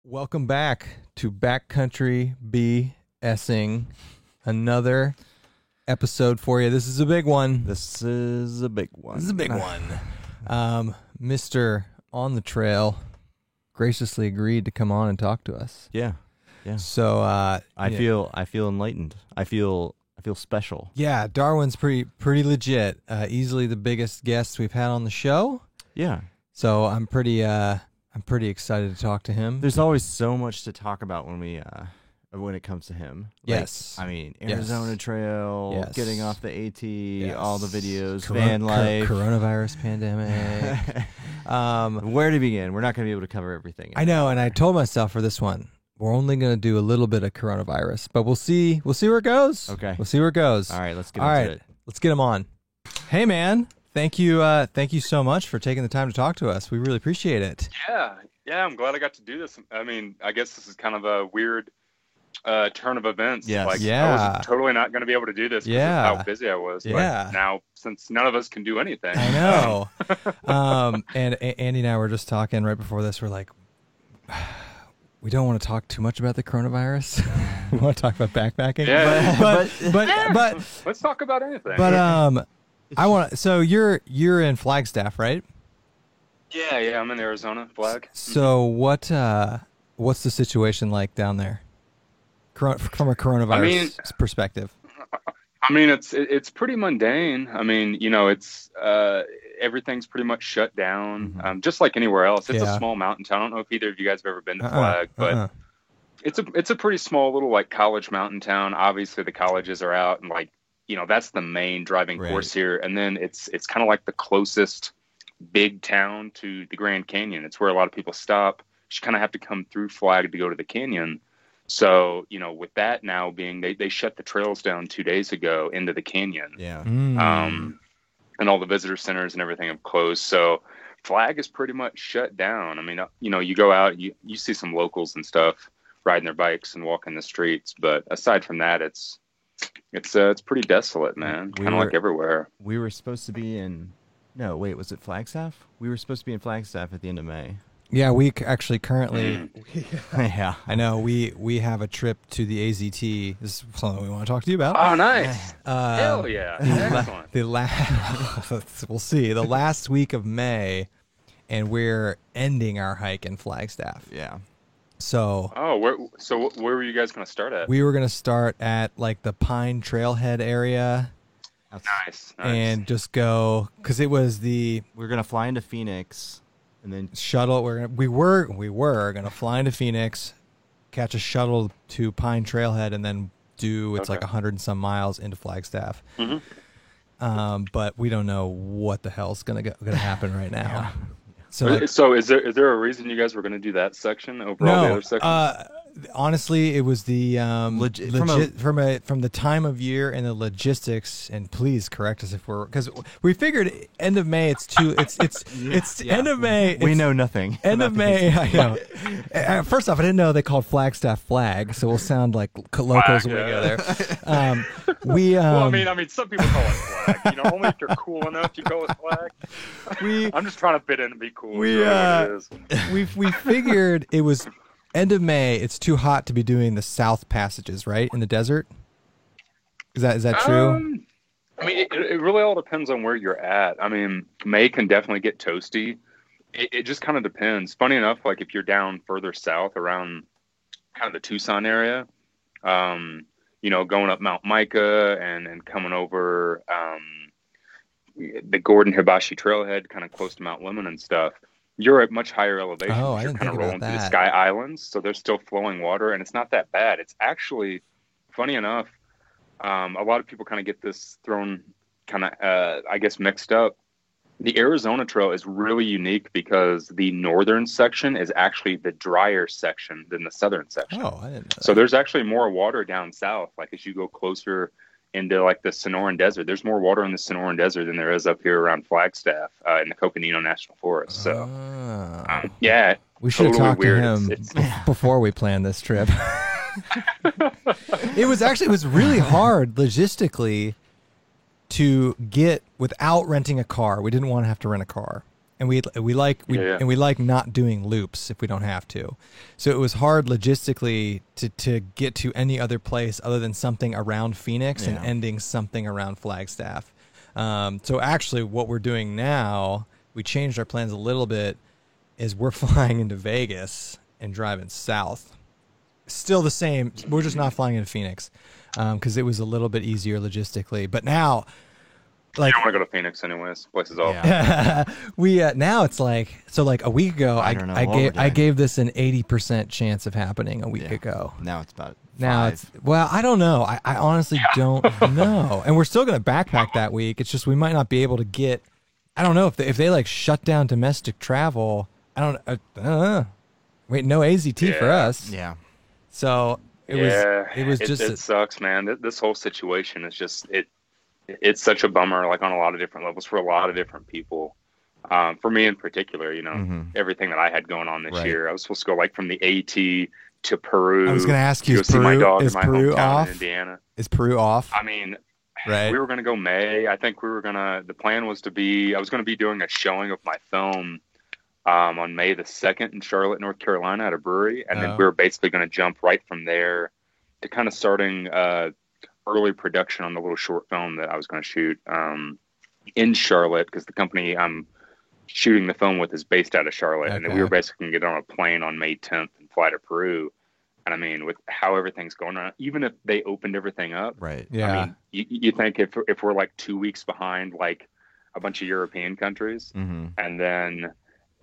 Welcome back to Backcountry BSing. Another episode for you. This is a big one. This is a big one. Mr. On the Trail graciously agreed to come on and talk to us. Yeah. So I feel enlightened. I feel special. Yeah, Darwin's pretty legit. Easily the biggest guest we've had on the show. Yeah. So I'm pretty excited to talk to him. There's always so much to talk about when it comes to him. Yes. I mean, Arizona Trail, Yes. getting off the AT, Yes. all the videos, van life. Coronavirus pandemic. Where to begin? We're not going to be able to cover everything. I know, and I told myself for this one, we're only going to do a little bit of coronavirus, but we'll see where it goes. Okay. We'll see where it goes. All right, let's get into it. Let's get him on. Hey, man. Thank you so much for taking the time to talk to us. We really appreciate it. Yeah, I'm glad I got to do this. I mean, I guess this is kind of a weird turn of events. Yes. Like, Yeah. I was totally not going to be able to do this because Yeah. of how busy I was. Yeah. But now, since none of us can do anything. I know. And Andy and I were just talking right before this. We're like, we don't want to talk too much about the coronavirus. We want to talk about backpacking. Yeah. But Let's talk about anything. I want. So you're in Flagstaff, right? Yeah, I'm in Arizona, Flag. So what's the situation like down there, from a coronavirus perspective? I mean, it's pretty mundane. I mean, it's everything's pretty much shut down, just like anywhere else. It's a small mountain town. I don't know if either of you guys have ever been to Flag, but it's a pretty small little like college mountain town. Obviously, the colleges are out, and that's the main driving force here. And then it's kind of like the closest big town to the Grand Canyon. It's where a lot of people stop. You kind of have to come through Flag to go to the canyon. So, with that now being, they shut the trails down 2 days ago into the canyon. Yeah. And all the visitor centers and everything have closed. So Flag is pretty much shut down. I mean, you go out, you see some locals and stuff riding their bikes and walking the streets. But aside from that, it's pretty desolate, man. Kind of like everywhere. We were supposed to be was it Flagstaff? We were supposed to be in Flagstaff at the end of May. Yeah, we actually currently. Yeah, I know. We have a trip to the AZT. This is something we want to talk to you about. Oh, nice! Hell yeah! Excellent. We'll see. The last week of May, and we're ending our hike in Flagstaff. Yeah. So. Oh, where were you guys going to start at? We were going to start at like the Pine Trailhead area. Nice. And just go because it was we're gonna fly into Phoenix. And then shuttle. We were gonna fly into Phoenix, catch a shuttle to Pine Trailhead, and then like 100 and some miles into Flagstaff. Mm-hmm. But we don't know what the hell's gonna happen right now. Yeah. So is there a reason you guys were gonna do that section over all the other sections? Honestly, it was the from the time of year and the logistics. And please correct us because we figured end of May. It's end of May. We know nothing. End of May. I know. First off, I didn't know they called Flagstaff Flag, so we'll sound like locals when we go there. Well, I mean, some people call it Flag. Only if you're cool enough you call it Flag. I'm just trying to fit in and be cool. We figured it was. End of May, it's too hot to be doing the south passages, right? In the desert? Is that true? I mean, it really all depends on where you're at. I mean, May can definitely get toasty. It just kind of depends. Funny enough, like if you're down further south around kind of the Tucson area, going up Mount Mica and coming over the Gordon Hibachi Trailhead, kind of close to Mount Lemmon and stuff, you're at much higher elevation. Oh, I you're didn't kind think of rolling about through the that. Sky Islands, so there's still flowing water, and it's not that bad. It's actually, funny enough, a lot of people kind of get this thrown mixed up. The Arizona Trail is really unique because the northern section is actually the drier section than the southern section. Oh, I didn't know that. So there's actually more water down south. Like as you go closer into like the Sonoran Desert, there's more water in the Sonoran Desert than there is up here around Flagstaff in the Coconino National Forest. So, we should have talked weird. to him before we planned this trip. It was really hard logistically to get without renting a car. We didn't want to have to rent a car. and we like not doing loops if we don't have to. So it was hard logistically to get to any other place other than something around Phoenix and ending something around Flagstaff. So actually, what we're doing now, we changed our plans a little bit, is we're flying into Vegas and driving south. Still the same. We're just not flying into Phoenix because it was a little bit easier logistically. But now, like, you don't want to go to Phoenix anyways. Place is awful. We now it's like, so like a week ago, I gave this an 80% chance of happening a week ago. Now it's about 5. Now it's, well, I don't know. I honestly don't know. And we're still going to backpack that week. It's just we might not be able to get. I don't know if they like shut down domestic travel. I don't know. Wait, no AZT for us. Yeah. So it sucks, man. This whole situation is just it's such a bummer, like on a lot of different levels for a lot of different people. For me in particular, you know, everything that I had going on this year, I was supposed to go like from the AT to Peru. I was going to ask you, see my dog is in my Peru hometown off? in Indiana. Is Peru off? I mean, right. We were going to go May. I think the plan was I was going to be doing a showing of my film on May the 2nd in Charlotte, North Carolina at a brewery. And then we were basically going to jump right from there to kind of starting early production on the little short film that I was going to shoot in Charlotte, because the company I'm shooting the film with is based out of Charlotte. Okay. And then we were basically going to get on a plane on May 10th and fly to Peru. And I mean, with how everything's going on, even if they opened everything up, right? Yeah. I mean, you think if we're like 2 weeks behind, like a bunch of European countries, and then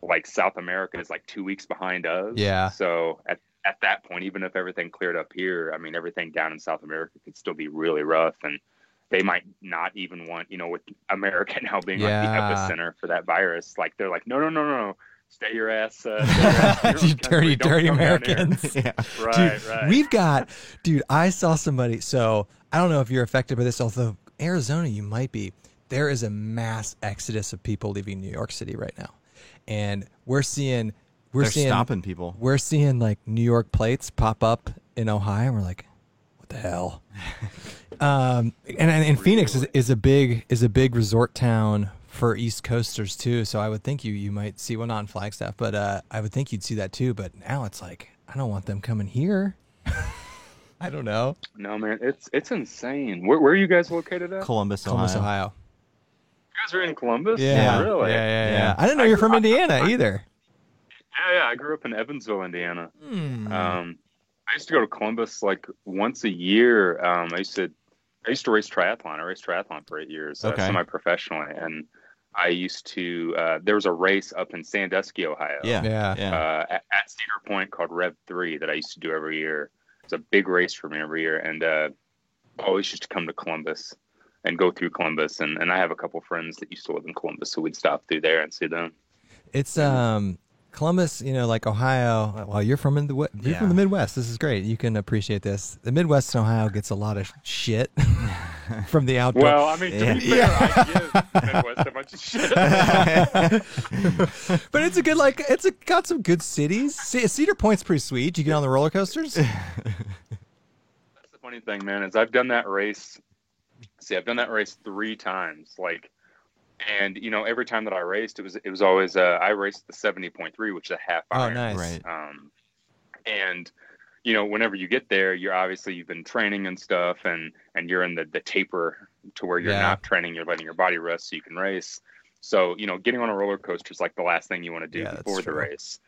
like South America is like 2 weeks behind us. Yeah. So at that point, even if everything cleared up here, I mean, everything down in South America could still be really rough, and they might not even want, you know, with America now being like the epicenter for that virus, like they're like, no. Stay your ass. You dirty Americans. Yeah. Right, dude, right. We've got, I saw somebody. So I don't know if you're affected by this, although Arizona, you might be. There is a mass exodus of people leaving New York City right now. And we're seeing stopping people. We're seeing like New York plates pop up in Ohio. And we're like, what the hell? And Phoenix is a big resort town for East Coasters too, so I would think you might see, well, not in Flagstaff, but I would think you'd see that too. But now it's like, I don't want them coming here. I don't know. No, man, it's insane. Where are you guys located at? Columbus, Ohio. You guys are in Columbus? Yeah, really? Yeah. I didn't know you're from Indiana either. Yeah. I grew up in Evansville, Indiana. I used to go to Columbus like once a year. I used to race triathlon. I raced triathlon for 8 years, semi-professionally, and I used to. There was a race up in Sandusky, Ohio. Yeah. At Cedar Point called Rev 3 that I used to do every year. It's a big race for me every year, and I always used to come to Columbus and go through Columbus. And I have a couple friends that used to live in Columbus, so we'd stop through there and see them. It's Columbus, like Ohio. Well, you're from the Midwest. This is great. You can appreciate this. The Midwest in Ohio gets a lot of shit from the outdoor. Well, I mean, to be fair, I give the Midwest a bunch of shit. But it's got some good cities. Cedar Point's pretty sweet. You get on the roller coasters. That's the funny thing, man, is I've done that race. I've done that race 3 times. And every time that I raced, it was always I raced the 70.3, which is a half iron. Oh, nice. Right. And whenever you get there, you've been training and stuff, and you're in the taper to where you're not training, you're letting your body rest so you can race. So getting on a roller coaster is like the last thing you want to do before the race.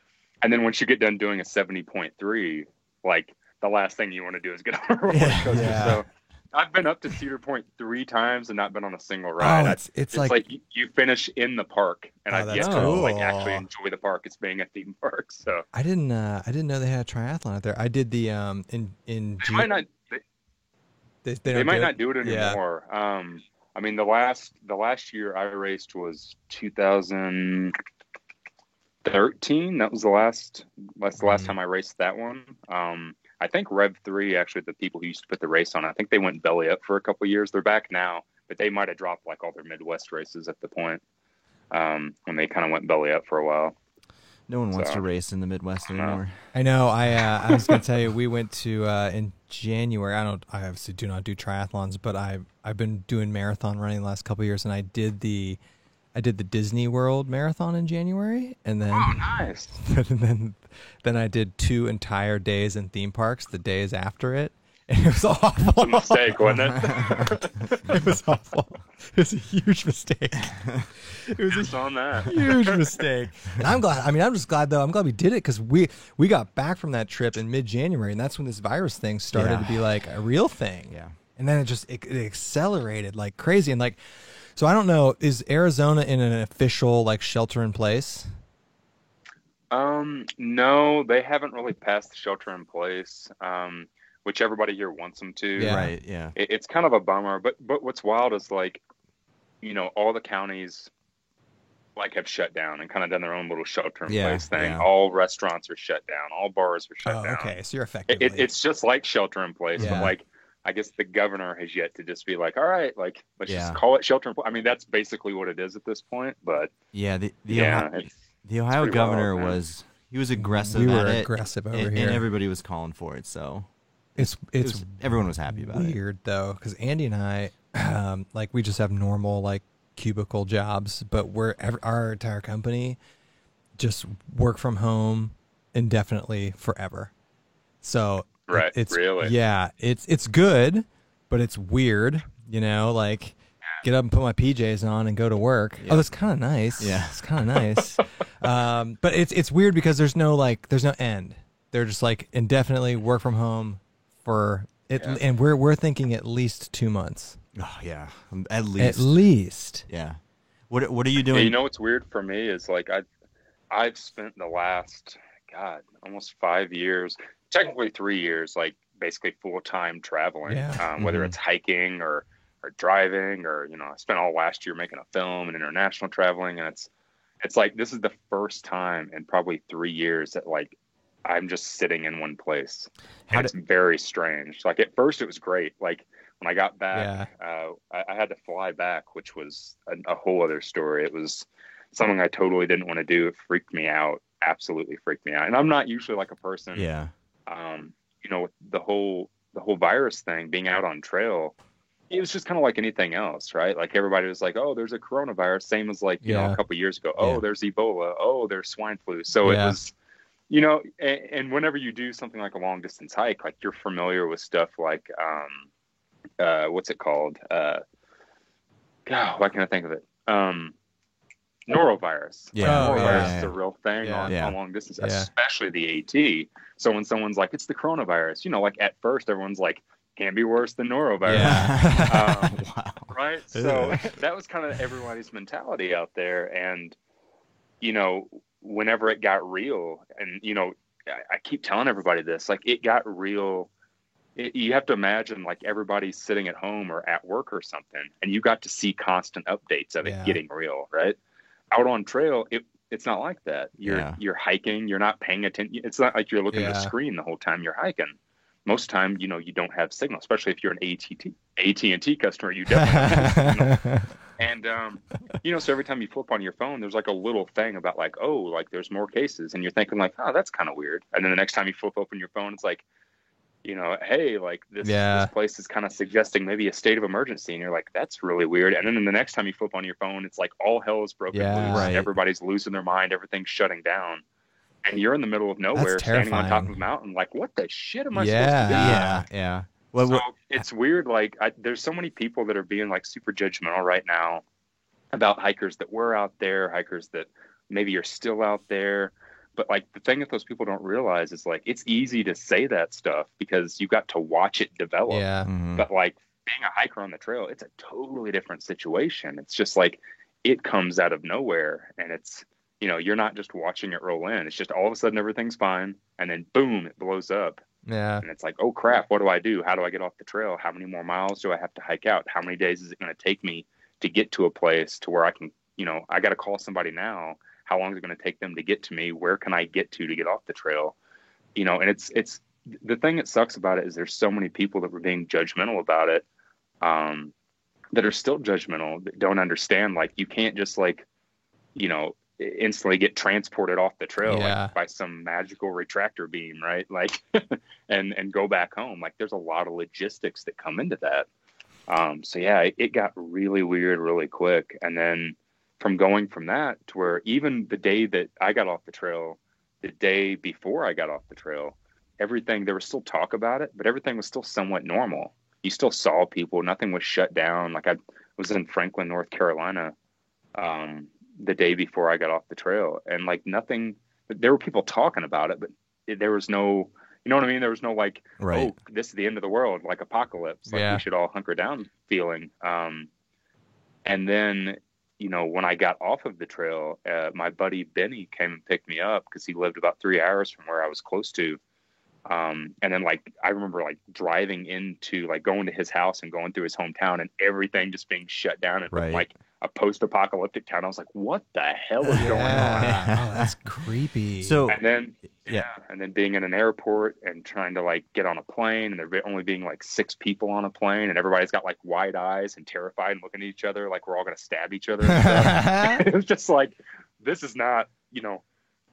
And then once you get done doing a 70.3, like the last thing you want to do is get on a roller coaster. Yeah. So I've been up to Cedar Point 3 times and not been on a single ride. Oh, it's like you finish in the park, and I've yet to actually enjoy the park. It's being a theme park. So I didn't know they had a triathlon out there. I did the in they might not do it anymore. Yeah. I mean the last year I raced was 2013. That was the last time I raced that one. I think Rev 3, actually, the people who used to put the race on, I think they went belly up for a couple of years. They're back now, but they might have dropped like all their Midwest races at the point when they kind of went belly up for a while. No one wants to race in the Midwest anymore. I know. I was going to tell you, we went to in January. I obviously do not do triathlons, but I've been doing marathon running the last couple of years, and I did I did the Disney World Marathon in January, and then nice. then I did 2 entire days in theme parks the days after it. And it was awful. A mistake, wasn't it? It was awful. It was a huge mistake. It was on that. Huge mistake. And I'm glad. I mean, I'm just glad though. I'm glad we did it because we got back from that trip in mid-January, and that's when this virus thing started to be like a real thing. Yeah. And then it accelerated like crazy. And like, so I don't know, is Arizona in an official like shelter in place? No, they haven't really passed the shelter in place. Which everybody here wants them to. Yeah. Right. Yeah. It's kind of a bummer, but what's wild is like, all the counties like have shut down and kind of done their own little shelter in place thing. Yeah. All restaurants are shut down. All bars are shut down. Okay, so you're effectively. It's just like shelter in place, but like I guess the governor has yet to just be like, all right, like let's just call it shelter in place. I mean, that's basically what it is at this point. But the Ohio governor was aggressive. We were at aggressive it, over here, and everybody was calling for it. So. Everyone was happy about it. Weird though, because Andy and I, like we just have normal like cubicle jobs, but our entire company just work from home indefinitely forever. So it's really it's good, but it's weird. Like get up and put my PJs on and go to work. Yeah. Oh, that's kind of nice. Yeah, it's kind of nice. But it's weird because there's no end. They're just like indefinitely work from home. And we're thinking at least 2 months. Oh yeah, at least. At least. Yeah. What are you doing? What's weird for me is like I've spent the last almost 5 years, technically 3 years, like basically full time traveling. Yeah. Whether it's hiking or driving or I spent all last year making a film and international traveling, and it's like this is the first time in probably 3 years that like I'm just sitting in one place. And it's very strange. Like at first it was great. Like when I got back, I had to fly back, which was a whole other story. It was something I totally didn't want to do. It freaked me out. Absolutely freaked me out. And I'm not usually like a person, with the whole virus thing, being out on trail, it was just kind of like anything else, right? Like everybody was like, oh, there's a coronavirus. Same as like, a couple years ago. Oh, there's Ebola. Oh, there's swine flu. So it was, and whenever you do something like a long distance hike, like you're familiar with stuff like, what's it called? Why can't I think of it? Norovirus. Yeah. Norovirus is a real thing on long distance, especially the AT. So when someone's like, it's the coronavirus, like at first everyone's like, can't be worse than norovirus. Yeah. Wow. Right? So that was kind of everybody's mentality out there. And, whenever it got real, and I keep telling everybody this, like it got real. You have to imagine like everybody's sitting at home or at work or something, and you got to see constant updates of it getting real, right? Out on trail, it's not like that. You're hiking, you're not paying attention. It's not like you're looking at the screen the whole time you're hiking. Most time, you don't have signal, especially if you're an AT&T customer, you definitely have signal. And, so every time you flip on your phone, there's like a little thing about like, oh, like there's more cases. And you're thinking like, oh, that's kind of weird. And then the next time you flip open your phone, it's like, hey, like this place is kind of suggesting maybe a state of emergency. And you're like, that's really weird. And then the next time you flip on your phone, it's like all hell is broken loose. Right. Everybody's losing their mind. Everything's shutting down. And you're in the middle of nowhere, standing on top of a mountain, like, what the shit am I supposed to do? Yeah. Well, so it's weird. Like, there's so many people that are being like super judgmental right now about hikers that were out there, hikers that maybe are still out there. But like the thing that those people don't realize is like it's easy to say that stuff because you got to watch it develop. Yeah. Mm-hmm. But like being a hiker on the trail, it's a totally different situation. It's just like it comes out of nowhere, and it's you're not just watching it roll in. It's just all of a sudden everything's fine, and then boom, it blows up. Yeah. And it's like, oh crap, what do I do? How do I get off the trail? How many more miles do I have to hike out? How many days is it going to take me to get to a place to where I can, I got to call somebody now. How long is it going to take them to get to me? Where can I get to get off the trail? And it's the thing that sucks about it is there's so many people that were being judgmental about it, that are still judgmental, that don't understand. Like you can't just like, instantly get transported off the trail like, by some magical retractor beam, right? Like, and go back home. Like there's a lot of logistics that come into that. So yeah, it got really weird really quick. And then, from going from that to where even the day that I got off the trail, the day before I got off the trail, everything, there was still talk about it, but everything was still somewhat normal. You still saw people. Nothing was shut down. Like I was in Franklin, North Carolina, the day before I got off the trail, and like nothing, there were people talking about it, but there was no, you know what I mean? There was no like, right. Oh, this is the end of the world, like apocalypse. Like we should all hunker down feeling. And then, you know, when I got off of the trail, my buddy Benny came and picked me up because he lived about 3 hours from where I was close to. And then like, I remember like driving into, like going to his house and going through his hometown and everything just being shut down and like a post-apocalyptic town. I was like, what the hell is going on? Oh, that's creepy. So, and then, and then being in an airport and trying to like get on a plane, and there only being like 6 people on a plane, and everybody's got like wide eyes and terrified and looking at each other like we're all going to stab each other. It was just like, this is not, you know,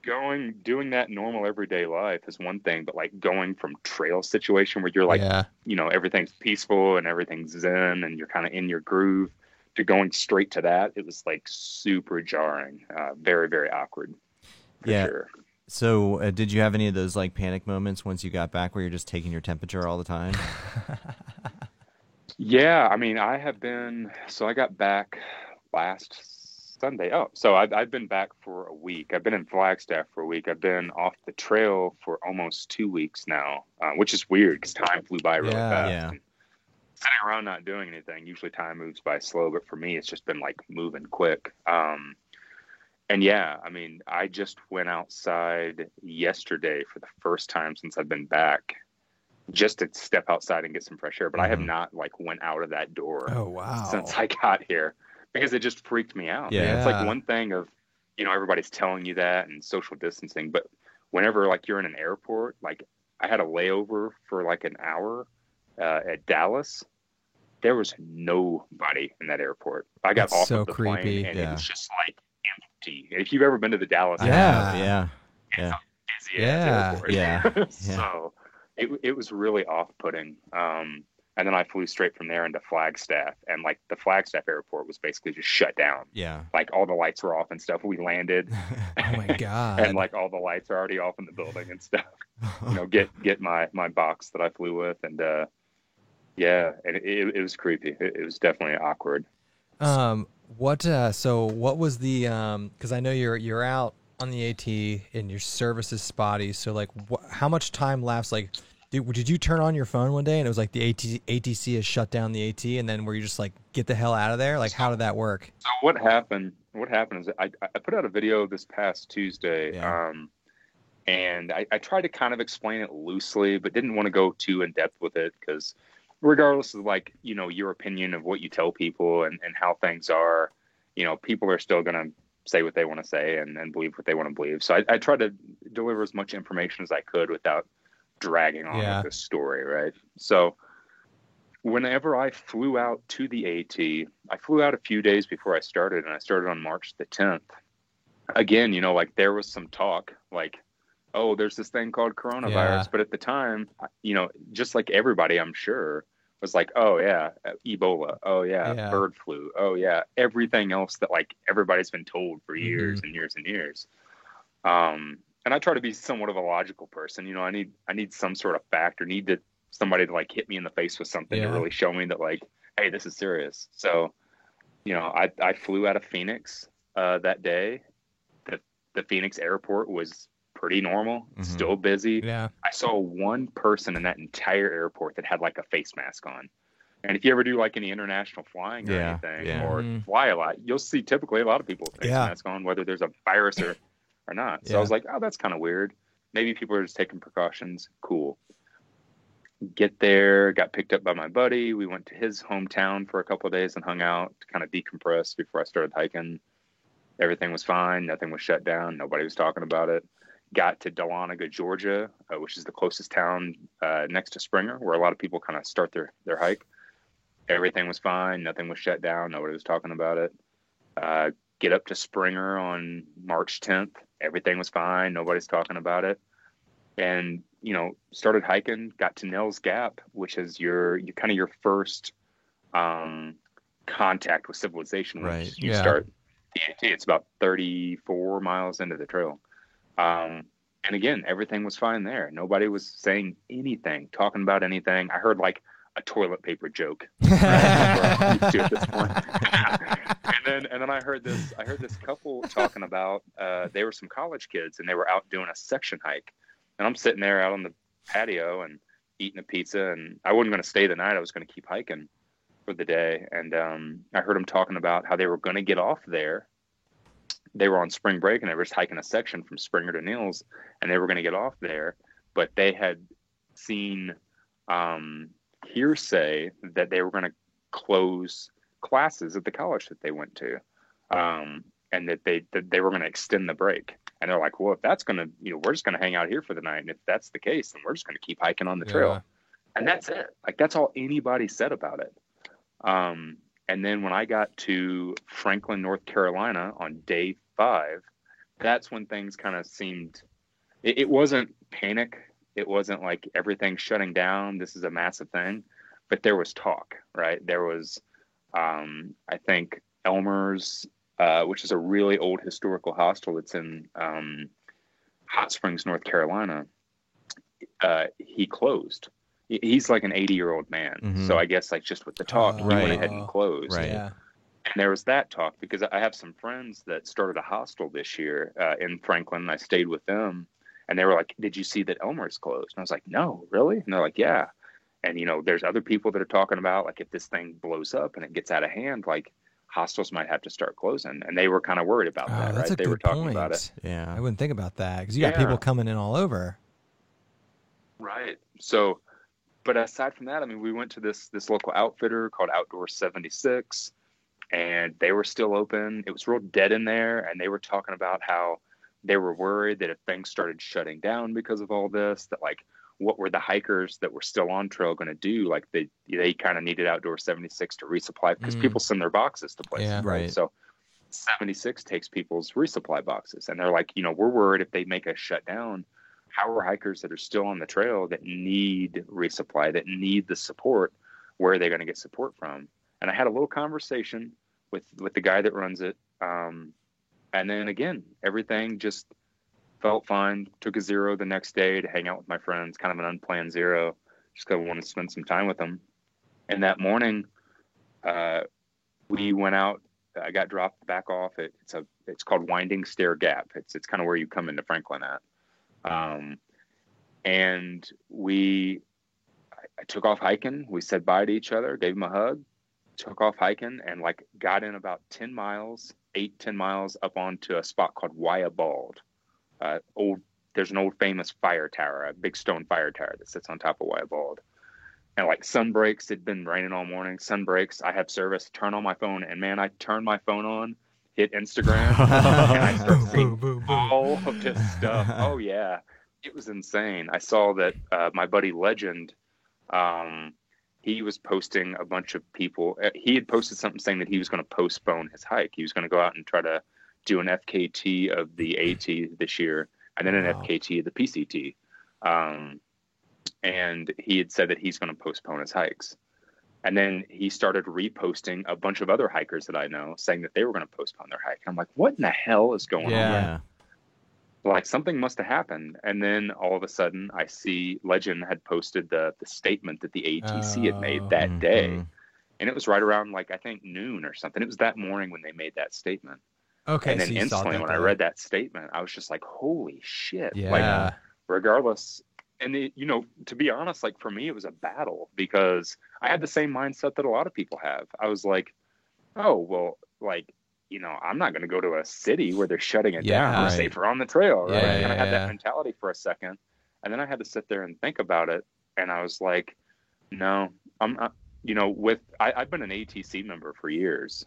doing that normal everyday life is one thing, but like going from trail situation where you're like, you know, everything's peaceful and everything's zen and you're kind of in your groove, to going straight to that, it was like super jarring, very, very awkward. For sure. So did you have any of those like panic moments once you got back where you're just taking your temperature all the time? Yeah. I mean, I got back last Sunday. Oh, so I've been back for a week. I've been in Flagstaff for a week. I've been off the trail for almost 2 weeks now, which is weird because time flew by really fast. Yeah. Sitting around not doing anything, usually time moves by slow, but for me, it's just been like moving quick. And yeah, I mean, I just went outside yesterday for the first time since I've been back, just to step outside and get some fresh air. But I have not like went out of that door since I got here because it just freaked me out. Yeah. It's like one thing of, you know, everybody's telling you that and social distancing, but whenever like you're in an airport, like I had a layover for like an hour at Dallas. There was nobody in that airport. I got off of the plane and it was just like empty. If you've ever been to the Dallas airport, it's a busy ass airport. So it was really off-putting. And then I flew straight from there into Flagstaff, and like the Flagstaff airport was basically just shut down. Yeah. Like all the lights were off and stuff. We landed. Oh my God. And like all the lights are already off in the building and stuff. You know, get my box that I flew with, and and it was creepy. It was definitely awkward. So what was the because I know you're out on the AT and your service is spotty, so like how much time lapse, like did you turn on your phone one day and it was like the ATC has shut down the AT, and then were you just like get the hell out of there? Like how did that work? So what happened is I put out a video this past Tuesday, and I tried to kind of explain it loosely, but didn't want to go too in depth with it because regardless of like, you know, your opinion of what you tell people and how things are, you know, people are still going to say what they want to say and believe what they want to believe. So I tried to deliver as much information as I could without dragging on with this story. Right. So whenever I flew out to the AT, I flew out a few days before I started, and I started on March the 10th. Again, you know, like there was some talk like, oh, there's this thing called coronavirus. Yeah. But at the time, you know, just like everybody, I'm sure, was like, oh, yeah, Ebola. Oh, yeah, bird flu. Oh, yeah, everything else that like everybody's been told for years and years and years. And I try to be somewhat of a logical person. You know, I need some sort of fact or need somebody to like hit me in the face with something to really show me that like, hey, this is serious. So, you know, I flew out of Phoenix that day. The Phoenix airport was pretty normal, still busy. Yeah. I saw one person in that entire airport that had like a face mask on. And if you ever do like any international flying or anything or fly a lot, you'll see typically a lot of people with face masks on, whether there's a virus or not. So I was like, oh, that's kind of weird. Maybe people are just taking precautions. Cool. Get there, got picked up by my buddy. We went to his hometown for a couple of days and hung out to kind of decompress before I started hiking. Everything was fine. Nothing was shut down. Nobody was talking about it. Got to Dahlonega, Georgia, which is the closest town next to Springer, where a lot of people kind of start their hike. Everything was fine. Nothing was shut down. Nobody was talking about it. Get up to Springer on March 10th. Everything was fine. Nobody's talking about it. And, you know, started hiking, got to Nell's Gap, which is your kind of your first contact with civilization. Right. You start PAT. It's about 34 miles into the trail. And again, everything was fine there. Nobody was saying anything, talking about anything. I heard like a toilet paper joke. Right? Used to at this point. and then I heard this couple talking about they were some college kids and they were out doing a section hike. And I'm sitting there out on the patio and eating a pizza, and I wasn't going to stay the night. I was going to keep hiking for the day. And I heard them talking about how they were going to get off there. They were on spring break and they were just hiking a section from Springer to Niels, and they were going to get off there, but they had seen hearsay that they were going to close classes at the college that they went to, and that they were going to extend the break. And they're like, well, if that's going to, we're just going to hang out here for the night. And if that's the case, then we're just going to keep hiking on the trail. And that's it. Like, that's all anybody said about it. And then when I got to Franklin, North Carolina on day 5, that's when things kind of seemed, it wasn't panic. It wasn't like everything's shutting down. This is a massive thing, but there was talk, right? There was, I think Elmer's, which is a really old historical hostel that's in Hot Springs, North Carolina. He closed. He's like an 80-year-old man. Mm-hmm. So I guess like just with the talk, he went ahead and closed. Right. Yeah. And there was that talk because I have some friends that started a hostel this year in Franklin. And I stayed with them and they were like, did you see that Elmer's closed? And I was like, no, really? And they're like, yeah. And, there's other people that are talking about like if this thing blows up and it gets out of hand, like hostels might have to start closing. And they were kind of worried about that, right? They were talking about it. Yeah. I wouldn't think about that because you got people coming in all over. Right. So, but aside from that, I mean, we went to this local outfitter called Outdoor 76, and they were still open. It was real dead in there, and they were talking about how they were worried that if things started shutting down because of all this, that like what were the hikers that were still on trail going to do? Like they kind of needed Outdoor 76 to resupply because people send their boxes to places. Yeah, right. So 76 takes people's resupply boxes, and they're like, we're worried if they make us shut down, how are hikers that are still on the trail that need resupply, that need the support, where are they going to get support from? And I had a little conversation with the guy that runs it. And then again, everything just felt fine. Took a zero the next day to hang out with my friends, kind of an unplanned zero, just because I wanted to spend some time with them. And that morning, we went out. I got dropped back off. It's called Winding Stair Gap. It's kind of where you come into Franklin at. And I took off hiking. We said bye to each other, gave him a hug, took off hiking, and like got in about 10 miles up onto a spot called Wyabald. There's an old famous fire tower, a big stone fire tower that sits on top of Wyabald. And like sun breaks, it'd been raining all morning. Sun breaks, I have service, turn on my phone, and man, I turned my phone on, hit Instagram, and I started seeing all of this stuff. Oh yeah, it was insane. I saw that my buddy Legend, he was posting a bunch of people. He had posted something saying that he was going to postpone his hike. He was going to go out and try to do an FKT of the AT this year, and then an FKT of the PCT. And he had said that he's going to postpone his hikes. And then he started reposting a bunch of other hikers that I know saying that they were going to postpone their hike. And I'm like, what in the hell is going on? Like something must have happened. And then all of a sudden I see Legend had posted the statement that the ATC had made that day. And it was right around like, I think noon or something. It was that morning when they made that statement. Okay. And then so instantly when I read that statement, I was just like, holy shit. Yeah. Like regardless. And to be honest, like for me, it was a battle because I had the same mindset that a lot of people have. I was like, oh, well, like, I'm not going to go to a city where they're shutting it down. I'm safer on the trail. Right. And I had that mentality for a second. And then I had to sit there and think about it. And I was like, no, I'm not, I've been an ATC member for years.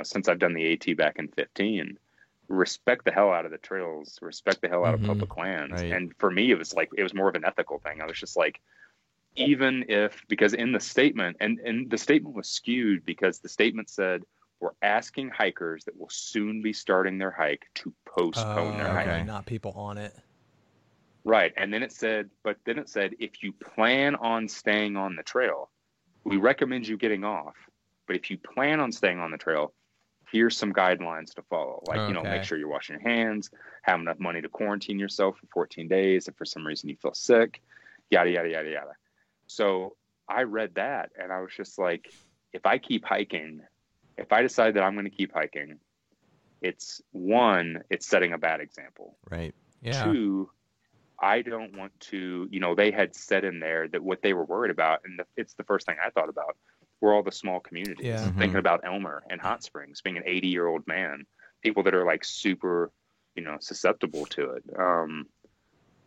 Since I've done the AT back in 2015. Respect the hell out of the trails, respect the hell out of public lands. Right. And for me, it was more of an ethical thing. I was just like, because in the statement, and the statement was skewed because the statement said, we're asking hikers that will soon be starting their hike to postpone their hike. Not people on it. Right. And then it said, if you plan on staying on the trail, we recommend you getting off. But if you plan on staying on the trail, here's some guidelines to follow. Like, you know, make sure you're washing your hands, have enough money to quarantine yourself for 14 days. If for some reason you feel sick, yada, yada, yada, yada. So I read that and I was just like, if I keep hiking, if I decide that I'm going to keep hiking, it's setting a bad example. Right. Yeah. 2, I don't want to, you know, they had said in there that what they were worried about, and it's the first thing I thought about, were all the small communities. Yeah. Thinking about Elmer and Hot Springs, being an 80-year-old man, people that are like super, you know, susceptible to it.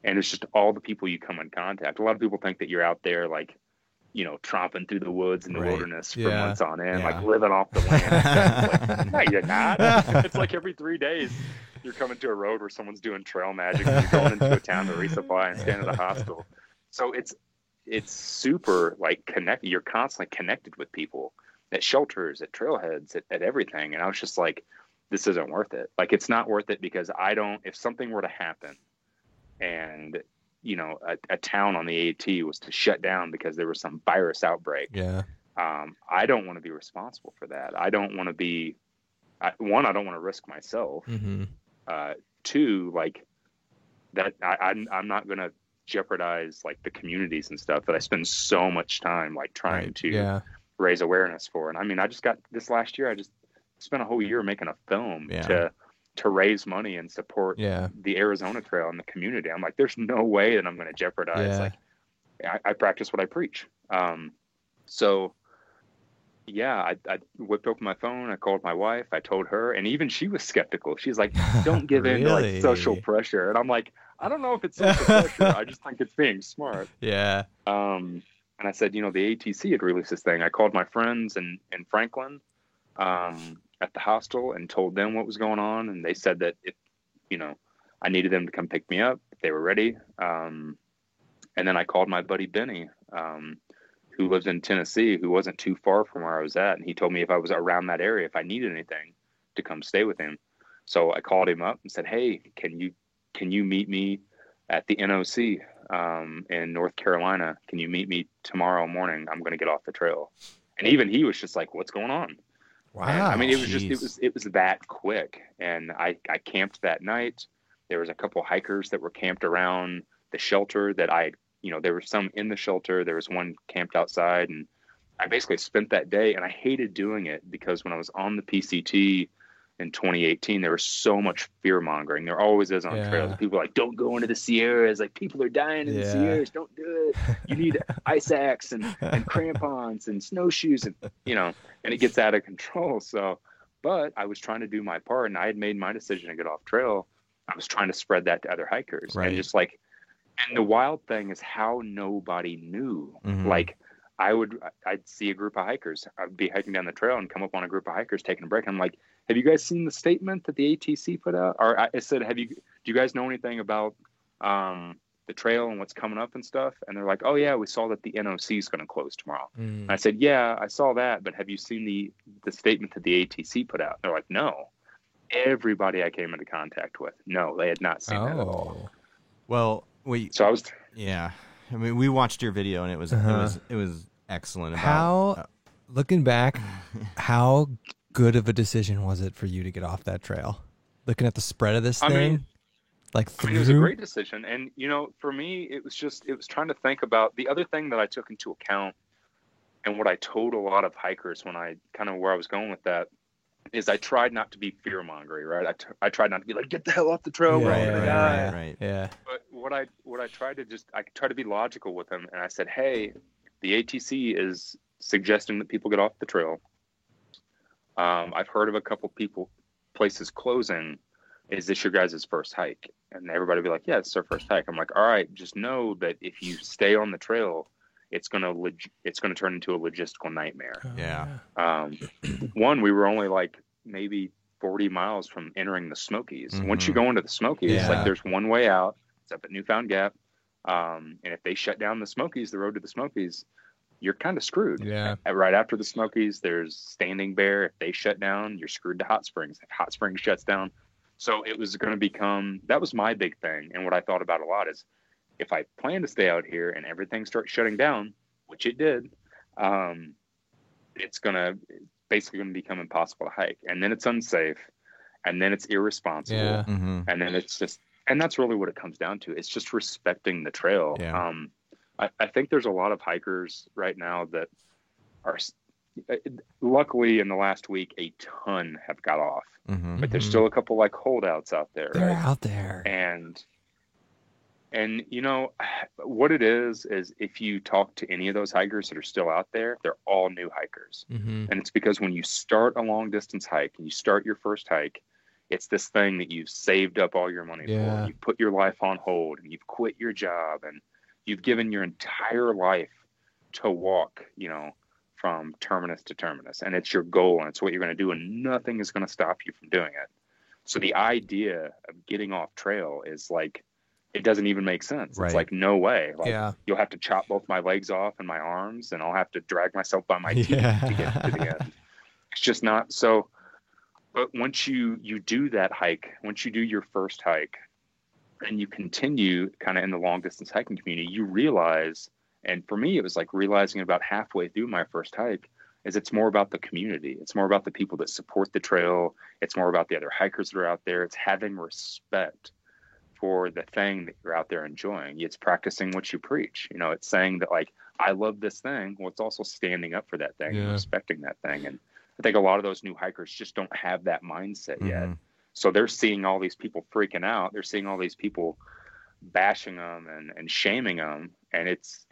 And it's just all the people you come in contact. A lot of people think that you're out there like, you know, tromping through the woods in the wilderness for months on end, like living off the land. Like, no, you're not. It's like every 3 days you're coming to a road where someone's doing trail magic and you're going into a town to resupply and staying at a hostel. So it's super like connected. You're constantly connected with people at shelters, at trailheads, at everything. And I was just like, this isn't worth it. Like, it's not worth it because if something were to happen and, you know, a town on the AT was to shut down because there was some virus outbreak. Yeah. I don't want to be responsible for that. I don't want to be, one, I don't want to risk myself. 2, like that, I'm not going to jeopardize like the communities and stuff that I spend so much time like trying to raise awareness for. And I mean, I just got this last year, I just spent a whole year making a film to raise money and support the Arizona Trail and the community. I'm like, there's no way that I'm going to jeopardize. Like, I practice what I preach. So I whipped open my phone. I called my wife. I told her, and even she was skeptical. She's like, don't give in to like social pressure. And I'm like, I don't know if it's social pressure. I just think it's being smart. Yeah. And I said, you know, the ATC had released this thing. I called my friends in Franklin, at the hostel and told them what was going on. And they said that if, you know, I needed them to come pick me up, if they were ready. And then I called my buddy Benny, who lives in Tennessee, who wasn't too far from where I was at. And he told me if I was around that area, if I needed anything, to come stay with him. So I called him up and said, hey, can you meet me at the NOC in North Carolina? Can you meet me tomorrow morning? I'm going to get off the trail. And even he was just like, what's going on? Wow. And, I mean, it was that quick. And I camped that night. There was a couple hikers that were camped around the shelter that there were some in the shelter. There was one camped outside, and I basically spent that day, and I hated doing it because when I was on the PCT in 2018, there was so much fear mongering. There always is on trails. People are like, don't go into the Sierras. Like, people are dying in the Sierras. Don't do it. You need ice axe and crampons and snowshoes, and, you know, and it gets out of control. So, but I was trying to do my part, and I had made my decision to get off trail. I was trying to spread that to other hikers. And just like, and the wild thing is how nobody knew. Like, I'd see a group of hikers. I'd be hiking down the trail and come up on a group of hikers taking a break. I'm like, have you guys seen the statement that the ATC put out? Or I said, do you guys know anything about the trail and what's coming up and stuff? And they're like, oh yeah, we saw that the NOC is going to close tomorrow. And I said, yeah, I saw that, but have you seen the statement that the ATC put out? And they're like, no. Everybody I came into contact with, no, they had not seen that at all. Well, I mean, we watched your video and it was excellent. Looking back, how good of a decision was it for you to get off that trail? Looking at the spread of this thing, it was a great decision. And, you know, for me, it was trying to think about the other thing that I took into account, and what I told a lot of hikers when where I was going with that is I tried not to be fear-mongering, right? I tried not to be like, get the hell off the trail. Right. Yeah. But what I tried to I tried to be logical with them, and I said, hey, the ATC is suggesting that people get off the trail. I've heard of a couple places closing. Is this your guys' first hike? And everybody would be like, yeah, it's our first hike. I'm like, all right, just know that if you stay on the trail, it's gonna turn into a logistical nightmare. One, we were only like maybe 40 miles from entering the Smokies. Once you go into the Smokies, like there's one way out. It's up at Newfound Gap. And if they shut down the Smokies, the road to the Smokies, you're kind of screwed. Right after the Smokies, there's Standing Bear. If they shut down, you're screwed to Hot Springs. If Hot Springs shuts down. So it was going to become, that was my big thing. And what I thought about a lot is, if I plan to stay out here and everything starts shutting down, which it did, it's going to basically going to become impossible to hike, and then it's unsafe, and then it's irresponsible, and then it's just, and that's really what it comes down to. It's just respecting the trail. I think there's a lot of hikers right now that are, luckily in the last week, a ton have got off, but there's still a couple like holdouts out there. They're out there. And you know, what it is if you talk to any of those hikers that are still out there, they're all new hikers. And it's because when you start a long distance hike and you start your first hike, it's this thing that you've saved up all your money for. You've put your life on hold, and you've quit your job, and you've given your entire life to walk, you know, from terminus to terminus. And it's your goal, and it's what you're going to do, and nothing is going to stop you from doing it. So the idea of getting off trail is like, it doesn't even make sense. It's like, no way. Like, you'll have to chop both my legs off and my arms, and I'll have to drag myself by my teeth to get to the end. It's just not so. But once you do that hike, once you do your first hike, and you continue kind of in the long distance hiking community, you realize, and for me, it was like realizing about halfway through my first hike, is it's more about the community. It's more about the people that support the trail. It's more about the other hikers that are out there. It's having respect for the thing that you're out there enjoying. It's practicing what you preach. You know, it's saying that, like, I love this thing. Well, it's also standing up for that thing and respecting that thing. And I think a lot of those new hikers just don't have that mindset yet. So they're seeing all these people freaking out. They're seeing all these people bashing them and shaming them. And it's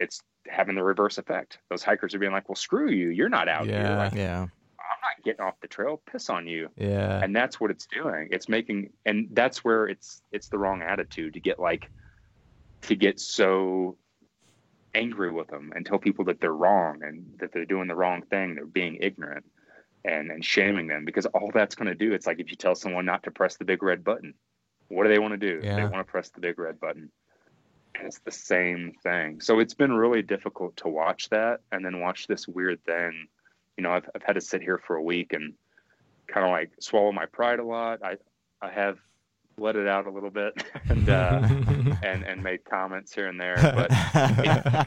having the reverse effect. Those hikers are being like, well, screw you. You're not out here. Like, I'm not getting off the trail. Piss on you. And that's what it's doing. It's making, and that's where it's the wrong attitude to get so angry with them and tell people that they're wrong and that they're doing the wrong thing. They're being ignorant and shaming them, because all that's going to do, it's like if you tell someone not to press the big red button, what do they want to do? They want to press the big red button. And it's the same thing. So it's been really difficult to watch that, and then watch this weird thing. You know, I've had to sit here for a week and kind of like swallow my pride a lot. I have let it out a little bit and and made comments here and there, but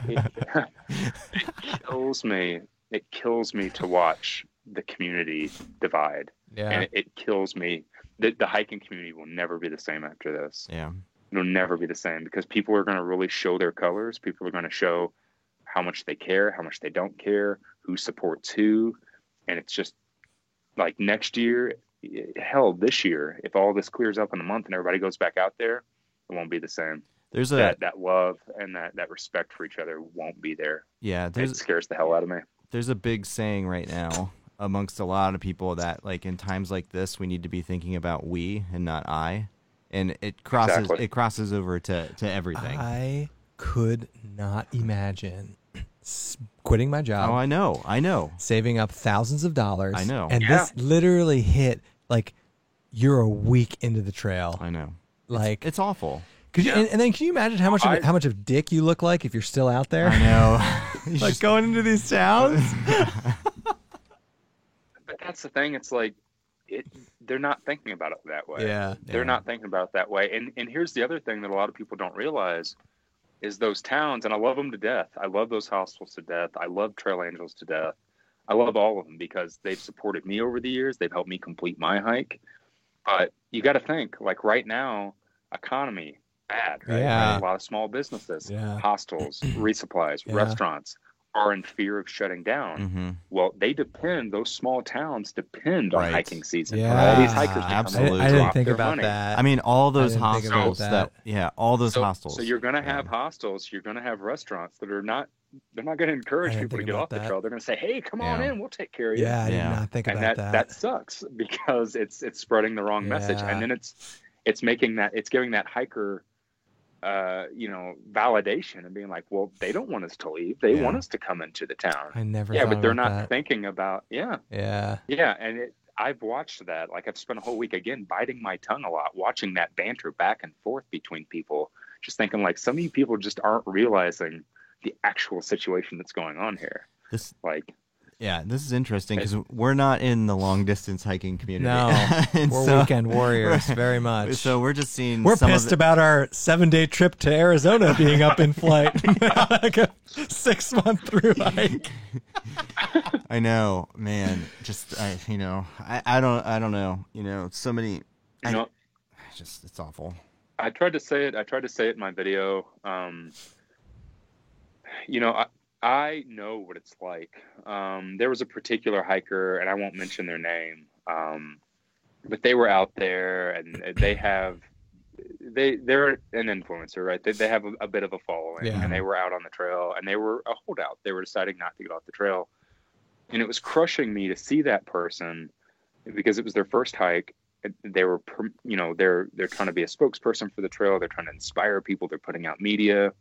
it kills me. It kills me to watch the community divide, and it kills me. The hiking community will never be the same after this. It'll never be the same, because people are going to really show their colors. People are going to show how much they care, how much they don't care, who supports who. And it's just like next year, hell, this year, if all this clears up in a month and everybody goes back out there, it won't be the same. There's that love and that respect for each other won't be there. It scares the hell out of me. There's a big saying right now amongst a lot of people that, like, in times like this, we need to be thinking about we and not I. And it crosses over to everything. I could not imagine quitting my job. Oh, I know. Saving up thousands of dollars. I know. And this literally hit, like, you're a week into the trail. I know. Like, it's awful. Could you, and then can you imagine how much of dick you look like if you're still out there? I know. Like going into these towns. But that's the thing. It's like, they're not thinking about it that way. They're not thinking about it that way. And here's the other thing that a lot of people don't realize is those towns, and I love them to death. I love those hostels to death. I love Trail Angels to death. I love all of them because they've supported me over the years. They've helped me complete my hike. But you got to think, like right now, economy, bad, right? A lot of small businesses, hostels, resupplies, restaurants are in fear of shutting down. Well, those small towns depend on hiking season. All these hikers absolutely. I didn't think about that. I mean, all those hostels all those hostels. So you're going to have hostels, you're going to have restaurants that are not, they're not going to encourage people to get off the trail. They're going to say, hey, come on in, we'll take care of you. I did not think about that. That sucks because it's spreading the wrong message. And then it's making that, it's giving that hiker validation and being like, well, they don't want us to leave. They want us to come into the town. I never but they're not that. thinking about, and I've watched that. Like I've spent a whole week again, biting my tongue a lot, watching that banter back and forth between people, just thinking like some of you people just aren't realizing the actual situation that's going on here. Yeah, this is interesting because we're not in the long distance hiking community. No, we're weekend warriors, very much. So we're just seeing. We're pissed about our 7-day trip to Arizona being up in flight, like a 6-month through hike. I know, man. Just I don't know. So many. It's awful. I tried to say it in my video. I know what it's like. There was a particular hiker, and I won't mention their name, but they were out there, and they're an influencer, right? They have a bit of a following, and they were out on the trail, and they were a holdout. They were deciding not to get off the trail, and it was crushing me to see that person because it was their first hike. They were, they're trying to be a spokesperson for the trail. They're trying to inspire people. They're putting out media,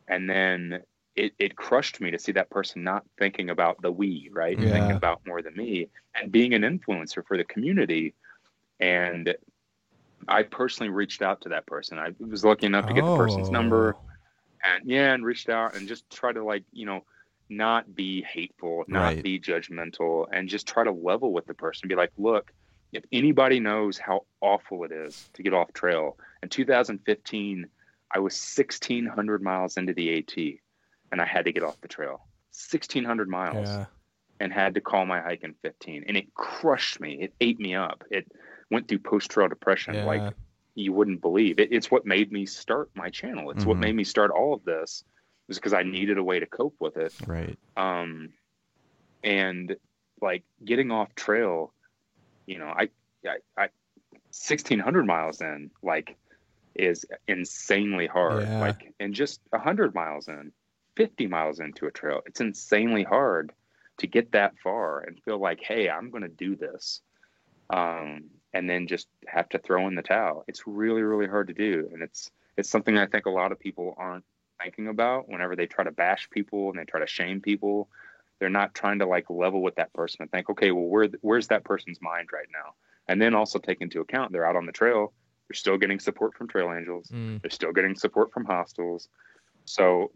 and then it crushed me to see that person not thinking about the we, right? Yeah. Thinking about more than me and being an influencer for the community. And I personally reached out to that person. I was lucky enough to get the person's number and reached out and just try to not be hateful, not be judgmental, and just try to level with the person. Be like, look, if anybody knows how awful it is to get off trail, in 2015, I was 1,600 miles into the AT. And I had to get off the trail, 1,600 miles, and had to call my hike in 15. And it crushed me. It ate me up. It went through post-trail depression like you wouldn't believe. It's what made me start my channel. It's what made me start all of this, was because I needed a way to cope with it. Right. And getting off trail, I 1,600 miles in, is insanely hard. And just 100 miles in, 50 miles into a trail, it's insanely hard to get that far and feel like, hey, I'm going to do this. And then just have to throw in the towel. It's really, really hard to do. And it's something I think a lot of people aren't thinking about whenever they try to bash people and they try to shame people. They're not trying to level with that person and think, okay, well, where's that person's mind right now? And then also take into account they're out on the trail. They're still getting support from Trail Angels. They're still getting support from hostels. So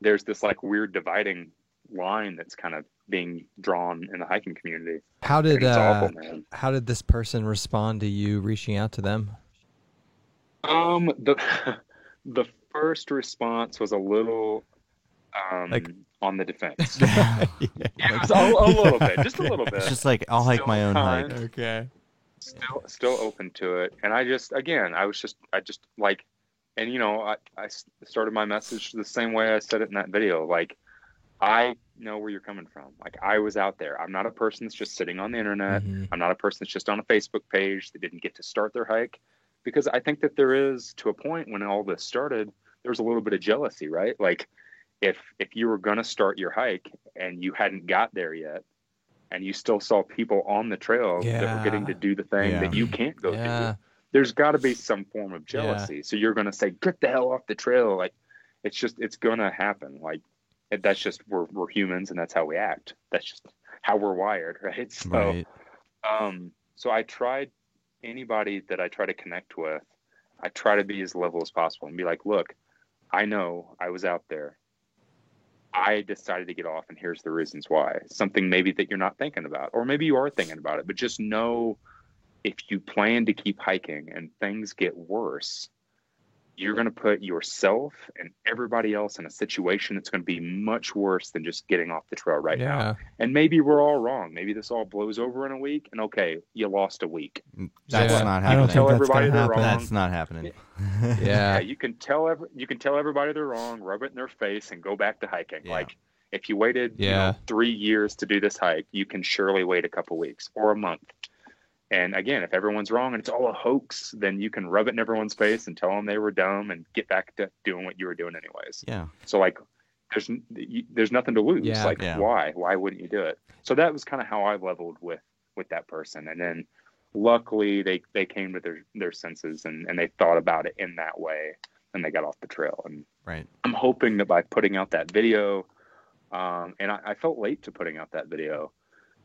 there's this weird dividing line that's kind of being drawn in the hiking community. How did this person respond to you reaching out to them? The first response was a little on the defense. A little bit, just a little bit. It's just I'll hike my own hike. Okay. Still open to it, and I started my message the same way I said it in that video. I know where you're coming from. I was out there. I'm not a person that's just sitting on the internet. I'm not a person that's just on a Facebook page that didn't get to start their hike, because I think that there is, to a point when all this started, there was a little bit of jealousy, right? If you were going to start your hike and you hadn't got there yet, and you still saw people on the trail that were getting to do the thing that you can't go do, there's got to be some form of jealousy. Yeah. So you're going to say, get the hell off the trail. It's going to happen. That's just, we're humans, and that's how we act. That's just how we're wired, right? So, so I tried, anybody that I try to connect with, I try to be as level as possible and be like, look, I know I was out there. I decided to get off, and here's the reasons why. Something maybe that you're not thinking about, or maybe you are thinking about it, but just know, if you plan to keep hiking and things get worse, you're going to put yourself and everybody else in a situation that's going to be much worse than just getting off the trail now. And maybe we're all wrong. Maybe this all blows over in a week, and okay, you lost a week. That's not happening. I don't think that's going to happen. That's not happening. You can tell everybody they're wrong, rub it in their face, and go back to hiking. If you waited 3 years to do this hike, you can surely wait a couple weeks or a month. And again, if everyone's wrong and it's all a hoax, then you can rub it in everyone's face and tell them they were dumb and get back to doing what you were doing anyways. Yeah. So there's nothing to lose. Why? Why wouldn't you do it? So that was kind of how I leveled with that person. And then luckily they came to their senses and they thought about it in that way, and they got off the trail. And I'm hoping that by putting out that video, and I felt late to putting out that video,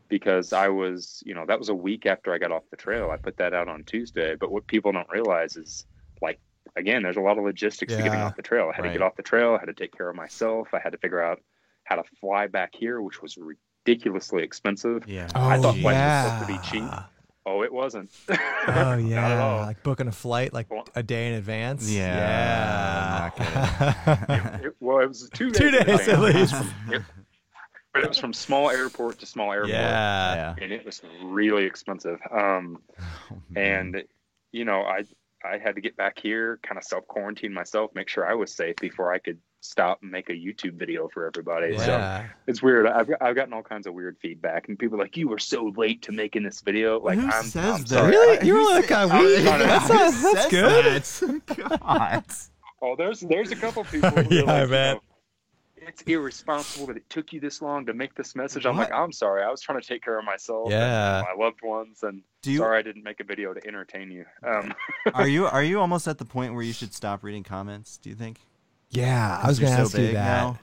because I was, that was a week after I got off the trail. I put that out on Tuesday. But what people don't realize is, again, there's a lot of logistics to getting off the trail. I had to get off the trail. I had to take care of myself. I had to figure out how to fly back here, which was ridiculously expensive. Yeah. I thought flights were supposed to be cheap. Oh, it wasn't. Oh yeah, not at all. Like booking a flight like a day in advance. Yeah. It was 2 days. 2 days at least. But it was from small airport to small airport. Yeah. And it was really expensive. And you know, I had to get back here, kind of self-quarantine myself, make sure I was safe before I could stop and make a YouTube video for everybody. Yeah. So it's weird. I've gotten all kinds of weird feedback, and people are like, "You were so late to making this video." Like, I'm sorry. Really? You were that guy? That's good. God. Oh, there's a couple people. Yeah, like, man. It's irresponsible that it took you this long to make this message. I'm like, I'm sorry. I was trying to take care of myself and my loved ones, and sorry I didn't make a video to entertain you. Are you almost at the point where you should stop reading comments, do you think? Yeah, I was going to ask you that.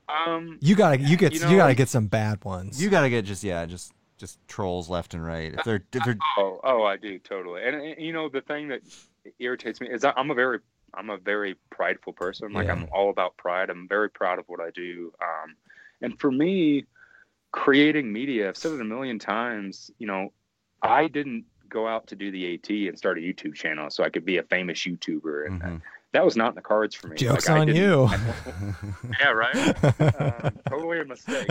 Now. You gotta get some bad ones. You gotta get just trolls left and right. If they're I do totally. And you know, the thing that irritates me is I'm a very prideful person. Like, I'm all about pride. I'm very proud of what I do. And for me, creating media, I've said it a million times, you know, I didn't go out to do the AT and start a YouTube channel so I could be a famous YouTuber. And that was not in the cards for me. Joke's on you. Yeah, right? Totally a mistake.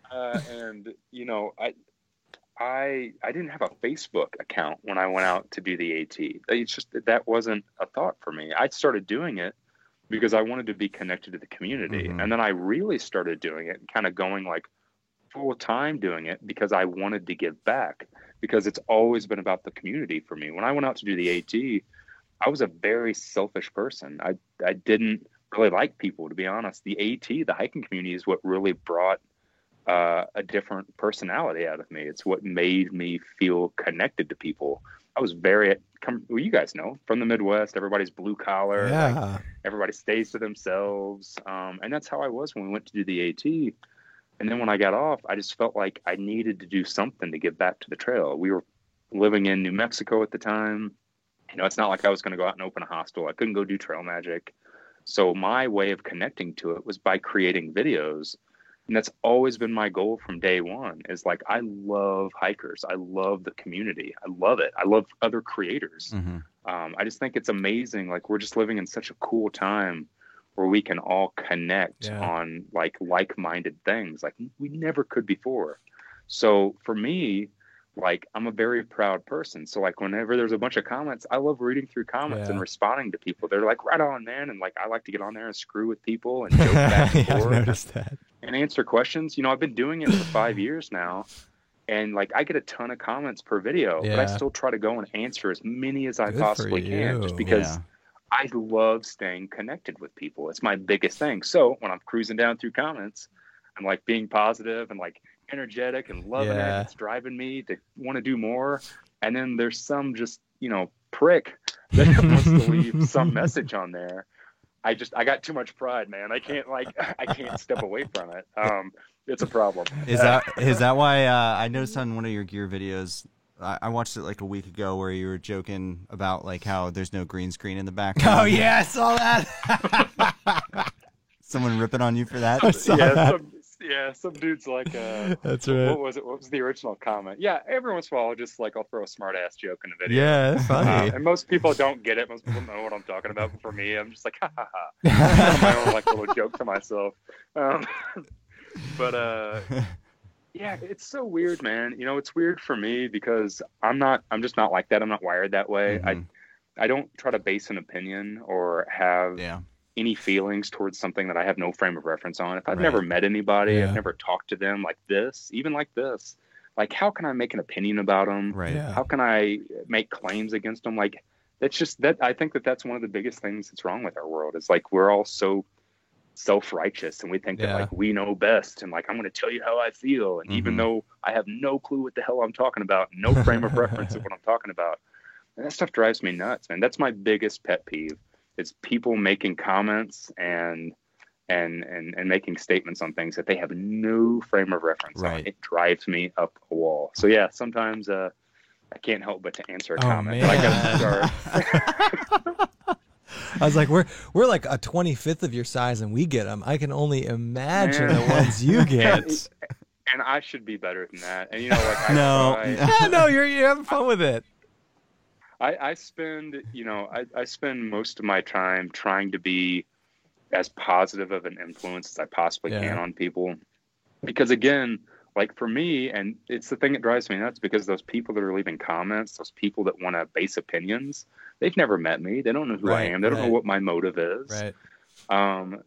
And, you know, I didn't have a Facebook account when I went out to do the AT. It's just that wasn't a thought for me. I started doing it because I wanted to be connected to the community. And then I really started doing it and kind of going like full time doing it because I wanted to give back, because it's always been about the community for me. When I went out to do the AT, I was a very selfish person. I didn't really like people, to be honest. The AT, the hiking community, is what really brought a different personality out of me. It's what made me feel connected to people. I was you guys know, from the Midwest, everybody's blue collar. Yeah. Like, everybody stays to themselves. And that's how I was when we went to do the AT. And then when I got off, I just felt like I needed to do something to give back to the trail. We were living in New Mexico at the time. You know, it's not like I was going to go out and open a hostel. I couldn't go do trail magic. So my way of connecting to it was by creating videos. And that's always been my goal from day one, is like, I love hikers. I love the community. I love it. I love other creators. I just think it's amazing. Like, we're just living in such a cool time where we can all connect on like-minded things like we never could before. So for me, like, I'm a very proud person. So like, whenever there's a bunch of comments, I love reading through comments and responding to people. They're like, right on, man. And like, I like to get on there and screw with people and joke back and forth. I've noticed that. And answer questions. You know, I've been doing it for 5 years now. And like, I get a ton of comments per video, but I still try to go and answer as many as I possibly can, just because I love staying connected with people. It's my biggest thing. So when I'm cruising down through comments, I'm like being positive and like energetic and loving it. It's driving me to want to do more. And then there's some just, you know, prick that wants to leave some message on there. I got too much pride, man. I can't step away from it. It's a problem. Is that why I noticed on one of your gear videos, I watched it like a week ago, where you were joking about like how there's no green screen in the background. Oh yeah, I saw that. Someone ripping on you for that? Some dude's like, that's right. What was it? What was the original comment? Yeah, every once in a while, I'll throw a smart ass joke in a video. Yeah, that's funny. And most people don't get it. Most people know what I'm talking about. But for me, I'm just like, ha ha ha. My own like little joke to myself. Yeah, it's so weird, man. You know, it's weird for me because I'm just not like that. I'm not wired that way. I don't try to base an opinion or have any feelings towards something that I have no frame of reference on. If I've never met anybody, I've never talked to them like this, like, how can I make an opinion about them? Right. Yeah. How can I make claims against them? Like, that's just that. I think that's one of the biggest things that's wrong with our world. It's like, we're all so self-righteous, and we think that like we know best, and like, I'm going to tell you how I feel, and even though I have no clue what the hell I'm talking about, no frame of reference of what I'm talking about, and that stuff drives me nuts, man. That's my biggest pet peeve, is people making comments and making statements on things that they have no frame of reference on. It drives me up a wall. So yeah, sometimes I can't help but to answer a comment. Man. But I gotta start. I was like, we're like a 25th of your size, and we get them. I can only imagine the ones you get. And I should be better than that. And no, you're having fun with it. I spend most of my time trying to be as positive of an influence as I possibly can on people, because again, like for me, and it's the thing that drives me nuts, because those people that are leaving comments, those people that want to base opinions, they've never met me. They don't know who I am. They don't know what my motive is. Right.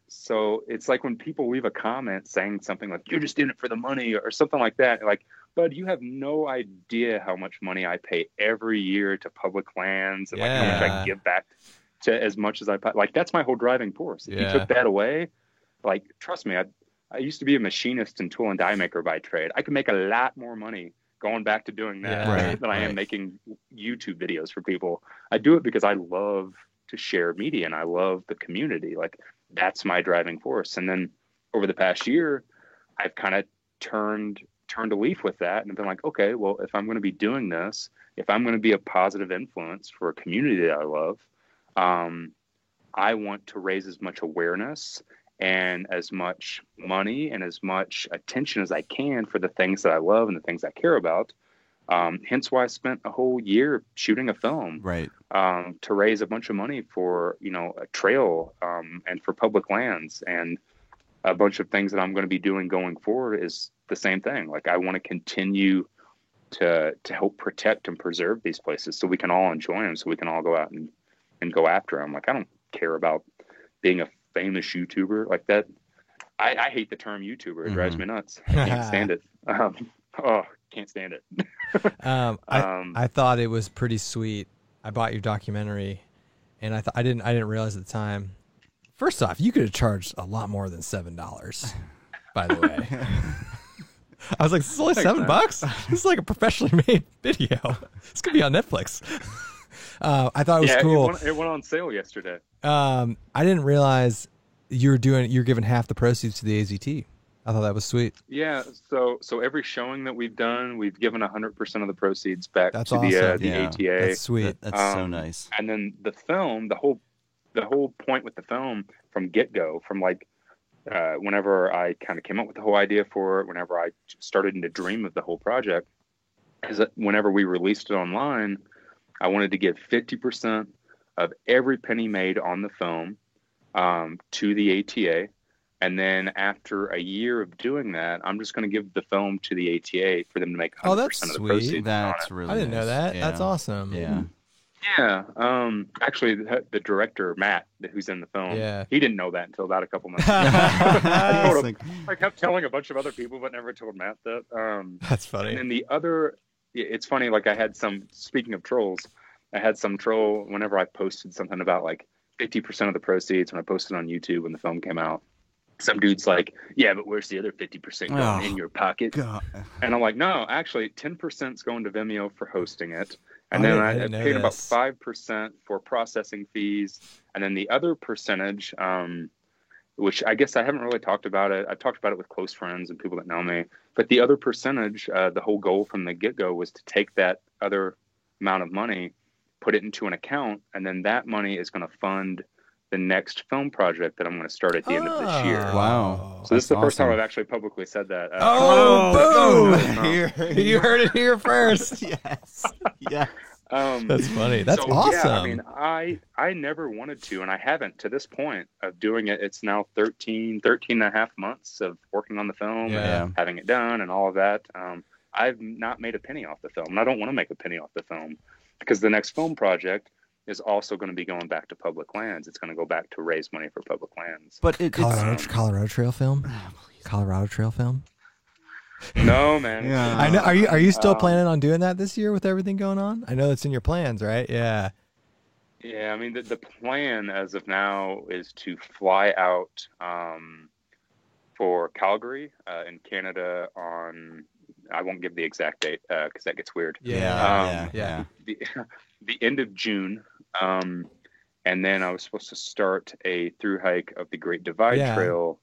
So it's like when people leave a comment saying something like, you're just doing it for the money or something like that. Like, bud, you have no idea how much money I pay every year to public lands and like how much I give back to as much as like, that's my whole driving force. If you took that away, like, trust me, I used to be a machinist and tool and die maker by trade. I could make a lot more money going back to doing that than I am making YouTube videos for people. I do it because I love to share media and I love the community. Like, that's my driving force. And then over the past year, I've kind of turned a leaf with that and been like, okay, well, if I'm going to be doing this, if I'm going to be a positive influence for a community that I love, I want to raise as much awareness and as much money and as much attention as I can for the things that I love and the things I care about. Hence why I spent a whole year shooting a film, to raise a bunch of money for, a trail, and for public lands, and a bunch of things that I'm going to be doing going forward is the same thing. Like, I want to continue to help protect and preserve these places so we can all enjoy them, so we can all go out and go after them. Like, I don't care about being a famous YouTuber like that. I hate the term YouTuber. It drives me nuts. I can't stand it. Can't stand it. I thought it was pretty sweet. I bought your documentary, and I didn't realize at the time. First off, you could have charged a lot more than $7. By the way, I was like, "This is only $7. This is like a professionally made video. This could be on Netflix." I thought it was cool. It went on sale yesterday. I didn't realize you're giving half the proceeds to the AZT. I thought that was sweet. Yeah. So every showing that we've done, we've given 100% of the proceeds back to awesome. the ATA. That's sweet. That's so nice. And then the film, the whole point with the film from get-go, from like whenever I kind of came up with the whole idea for it, whenever I started to dream of the whole project, is that whenever we released it online, I wanted to give 50% of every penny made on the film to the ATA. And then after a year of doing that, I'm just going to give the film to the ATA for them to make 100% of the proceeds. That's really I didn't know that. Yeah. That's awesome. Yeah. Yeah. Actually, the director, Matt, who's in the film, he didn't know that until about a couple months ago. I kept telling a bunch of other people, but never told Matt that. That's funny. And then the other, it's funny, like speaking of trolls, I had some troll whenever I posted something about like 50% of the proceeds when I posted on YouTube when the film came out. Some dude's like, yeah, but where's the other 50% going in your pocket? God. And I'm like, no, actually 10% is going to Vimeo for hosting it. And then I paid about 5% for processing fees. And then the other percentage, which I guess I haven't really talked about it. I've talked about it with close friends and people that know me. But the other percentage, the whole goal from the get-go was to take that other amount of money, put it into an account, and then that money is going to fund the next film project that I'm going to start at the end of this year. Wow. So this is the first time I've actually publicly said that. Boom! You heard it here first. Yes. Yeah. That's funny. That's awesome. Yeah, I mean, I never wanted to, and I haven't to this point of doing it. It's now 13 and a half months of working on the film and having it done and all of that. I've not made a penny off the film, and I don't want to make a penny off the film because the next film project is also going to be going back to public lands. It's going to go back to raise money for public lands. But Colorado Trail film? Colorado Trail film? No, man. Yeah. I know. Are you still planning on doing that this year with everything going on? I know it's in your plans, right? Yeah. Yeah, I mean, the plan as of now is to fly out for Calgary in Canada on, I won't give the exact date because that gets weird. Yeah. The end of June. And then I was supposed to start a through hike of the Great Divide Trail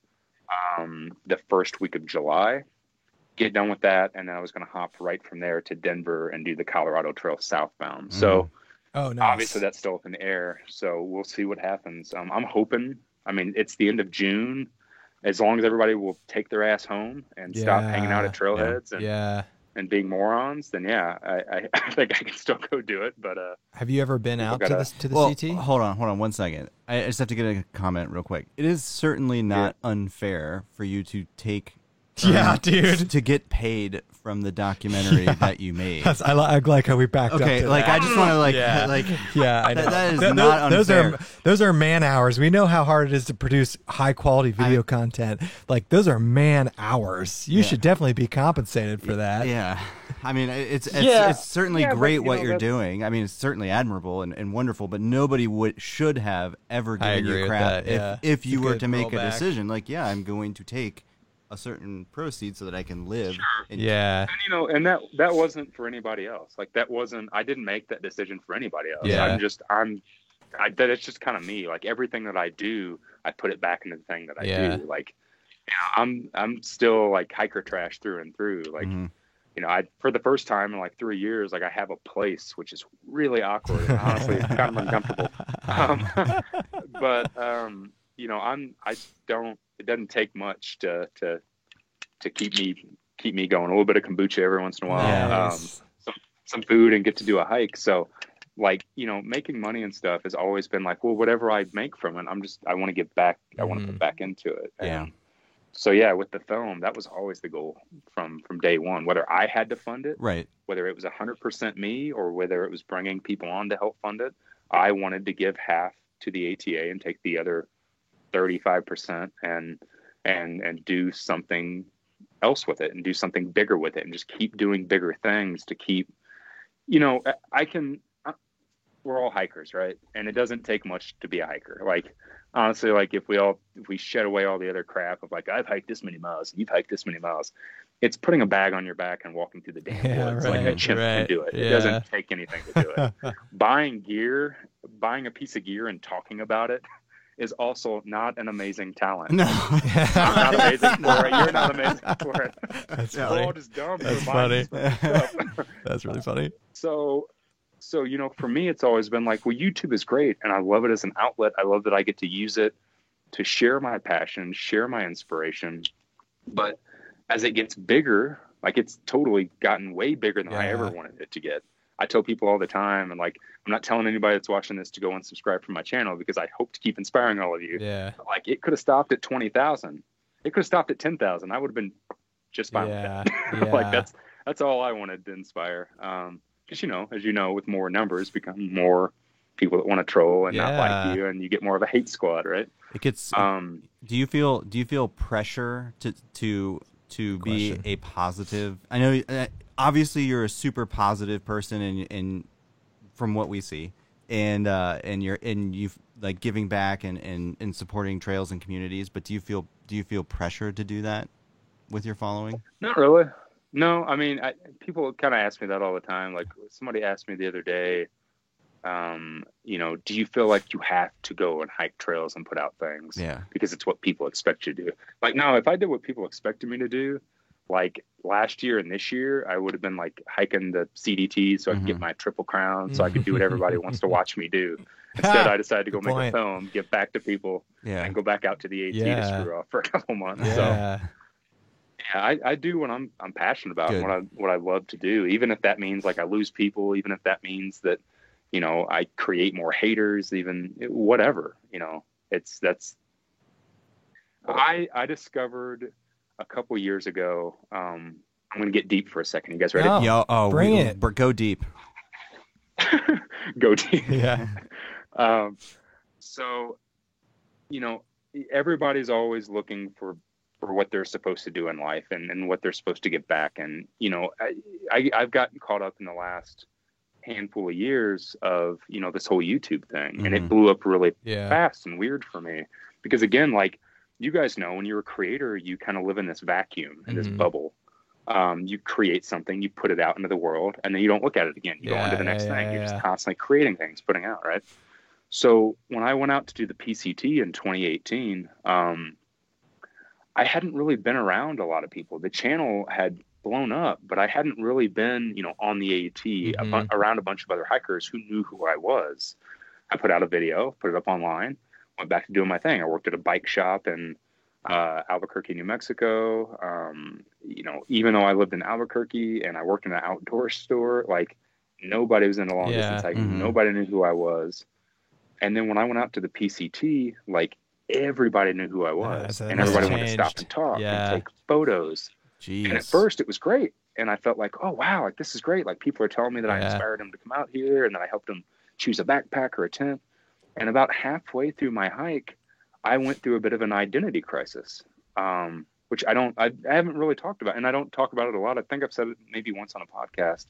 the first week of July. Get done with that, and then I was going to hop right from there to Denver and do the Colorado Trail southbound. So Oh, nice. Obviously, that's still up in the air, so we'll see what happens. I'm hoping. I mean, it's the end of June. As long as everybody will take their ass home and stop hanging out at trailheads and being morons, then I think I can still go do it. But have you ever been out to the CT? Hold on 1 second. I just have to get a comment real quick. It is certainly not unfair for you to take. Dude, to get paid from the documentary that you made. I like how we backed up. Okay, like that. I just want to I know. That is not unfair. Those are man hours. We know how hard it is to produce high quality video content. Like those are man hours. You should definitely be compensated for that. Yeah. I mean, it's certainly great what you're doing. I mean, it's certainly admirable and wonderful, but nobody should have ever given you crap if you were to make a decision. Like, I'm going to take a certain proceed so that I can live. And, and that wasn't for anybody else. Like I didn't make that decision for anybody else. It's just kind of me. Like everything that I do, I put it back into the thing that I do. Like, I'm still like hiker trash through and through. Like, I for the first time in like 3 years, like I have a place, which is really awkward. And honestly, it's kind of uncomfortable. It doesn't take much to keep me going. A little bit of kombucha every once in a while, some food, and get to do a hike. So, like, making money and stuff has always been like, well, whatever I make from it, I want to give back. I want to put back into it. And so with the film, that was always the goal from day one. Whether I had to fund it, right? Whether it was 100% me or whether it was bringing people on to help fund it, I wanted to give half to the ATA and take the other 35% and do something else with it and do something bigger with it and just keep doing bigger things to keep, we're all hikers, right? And it doesn't take much to be a hiker. Like, honestly, like if we shed away all the other crap of like, I've hiked this many miles and you've hiked this many miles, it's putting a bag on your back and walking through the damn woods. Like a chimp can do it. It doesn't take anything to do it. Buying a piece of gear and talking about it is also not an amazing talent. No. I'm not amazing for it. You're not amazing for it. That's funny. We're all just dumb. That's funny. That's really funny. So, for me, it's always been like, well, YouTube is great, and I love it as an outlet. I love that I get to use it to share my passion, share my inspiration. But as it gets bigger, like it's totally gotten way bigger than I ever wanted it to get. I tell people all the time, and like, I'm not telling anybody that's watching this to go and subscribe from my channel because I hope to keep inspiring all of you. Yeah. But like, it could have stopped at 20,000. It could have stopped at 10,000. I would have been just fine with that. Like that's all I wanted to inspire. Because as you know, with more numbers become more people that want to troll and not like you, and you get more of a hate squad, right? It gets. Do you feel pressure to be a positive? I know. Obviously, you're a super positive person, and from what we see, and you've like giving back and supporting trails and communities. But do you feel pressure to do that with your following? Not really. No, I mean, people kind of ask me that all the time. Like somebody asked me the other day, do you feel like you have to go and hike trails and put out things? Yeah. Because it's what people expect you to do. Like, no, if I did what people expected me to do, like last year and this year, I would have been like hiking the CDT so I could get my Triple Crown, so I could do what everybody wants to watch me do. Instead, I decided to go make a film, get back to people, and go back out to the AT to screw off for a couple months. Yeah. So, I do what I'm passionate about, and what I love to do, even if that means like I lose people, even if that means that, I create more haters, even whatever, I discovered a couple years ago. I'm going to get deep for a second. You guys ready? Bring it. Go deep. Go deep. Yeah. So, everybody's always looking for what they're supposed to do in life and what they're supposed to get back. And, I've gotten caught up in the last handful of years of, this whole YouTube thing. And it blew up really fast and weird for me because, again, like, you guys know, when you're a creator, you kind of live in this vacuum, in this bubble. You create something, you put it out into the world, and then you don't look at it again. You go on to the next thing. You're just constantly creating things, putting out, right? So when I went out to do the PCT in 2018, I hadn't really been around a lot of people. The channel had blown up, but I hadn't really been, on the AT around a bunch of other hikers who knew who I was. I put out a video, put it up online, went back to doing my thing. I worked at a bike shop in Albuquerque, New Mexico. Even though I lived in Albuquerque and I worked in an outdoor store, like nobody was in a long distance hiking. Nobody knew who I was. And then when I went out to the PCT, like everybody knew who I was, and everybody wanted to stop and talk and take photos. Jeez. And at first it was great. And I felt like, oh, wow, like this is great. Like people are telling me that I inspired them to come out here and that I helped them choose a backpack or a tent. And about halfway through my hike, I went through a bit of an identity crisis, which I haven't really talked about. And I don't talk about it a lot. I think I've said it maybe once on a podcast.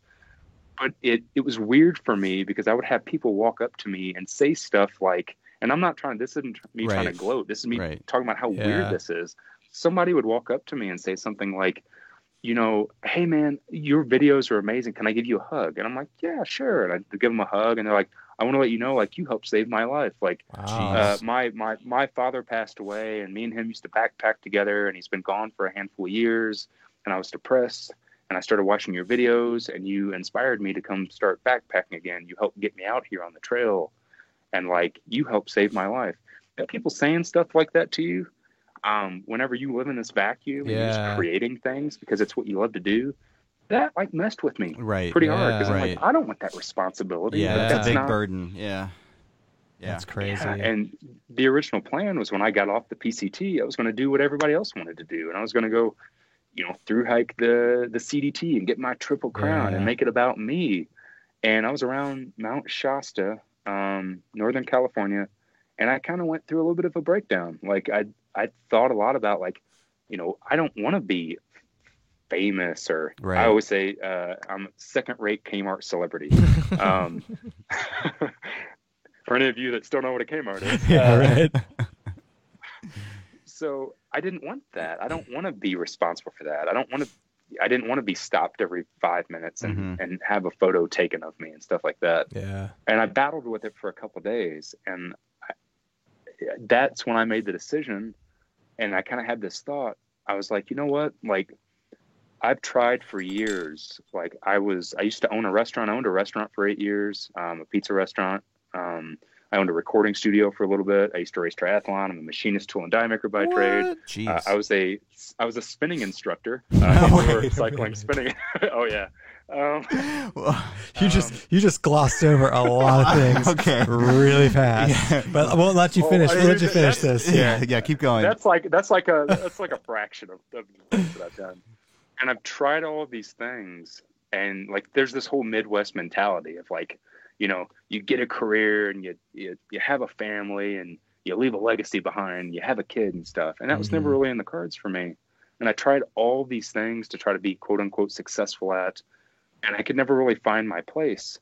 But it was weird for me because I would have people walk up to me and say stuff like, and I'm not trying, this isn't me trying to gloat. This is me talking about how weird this is. Somebody would walk up to me and say something like, hey man, your videos are amazing. Can I give you a hug? And I'm like, yeah, sure. And I give them a hug and they're like, I want to let you know, like you helped save my life. Like, my father passed away and me and him used to backpack together and he's been gone for a handful of years and I was depressed. And I started watching your videos and you inspired me to come start backpacking again. You helped get me out here on the trail and like you helped save my life. And people saying stuff like that to you, whenever you live in this vacuum and you're just creating things because it's what you love to do, that like messed with me pretty hard because I'm like, I don't want that responsibility. Yeah, that's a big burden. Yeah. That's crazy. Yeah. And the original plan was when I got off the PCT, I was going to do what everybody else wanted to do. And I was going to go, through hike the CDT and get my Triple Crown and make it about me. And I was around Mount Shasta, Northern California. And I kind of went through a little bit of a breakdown. Like I thought a lot about like, I don't want to be famous or I always say I'm a second-rate Kmart celebrity. For any of you that still know what a Kmart is. So I didn't want that. I don't want to be responsible for that. I didn't want to be stopped every 5 minutes and have a photo taken of me and stuff like that. Yeah. And I battled with it for a couple of days. And that's when I made the decision. And I kind of had this thought. I was like, you know what? Like, I've tried for years. Like I used to own a restaurant. I owned a restaurant for 8 years, a pizza restaurant. I owned a recording studio for a little bit. I used to race triathlon. I'm a machinist, tool and die maker by trade. I was a spinning instructor. Cycling, spinning. Oh yeah. You just glossed over a lot of things really fast. But I won't let you finish. We'll let you finish this. Yeah, keep going. That's like a fraction of the things that I've done. And I've tried all of these things, and like there's this whole Midwest mentality of like, you get a career and you have a family and you leave a legacy behind, you have a kid and stuff. And that was never really in the cards for me. And I tried all these things to try to be quote unquote successful at, and I could never really find my place.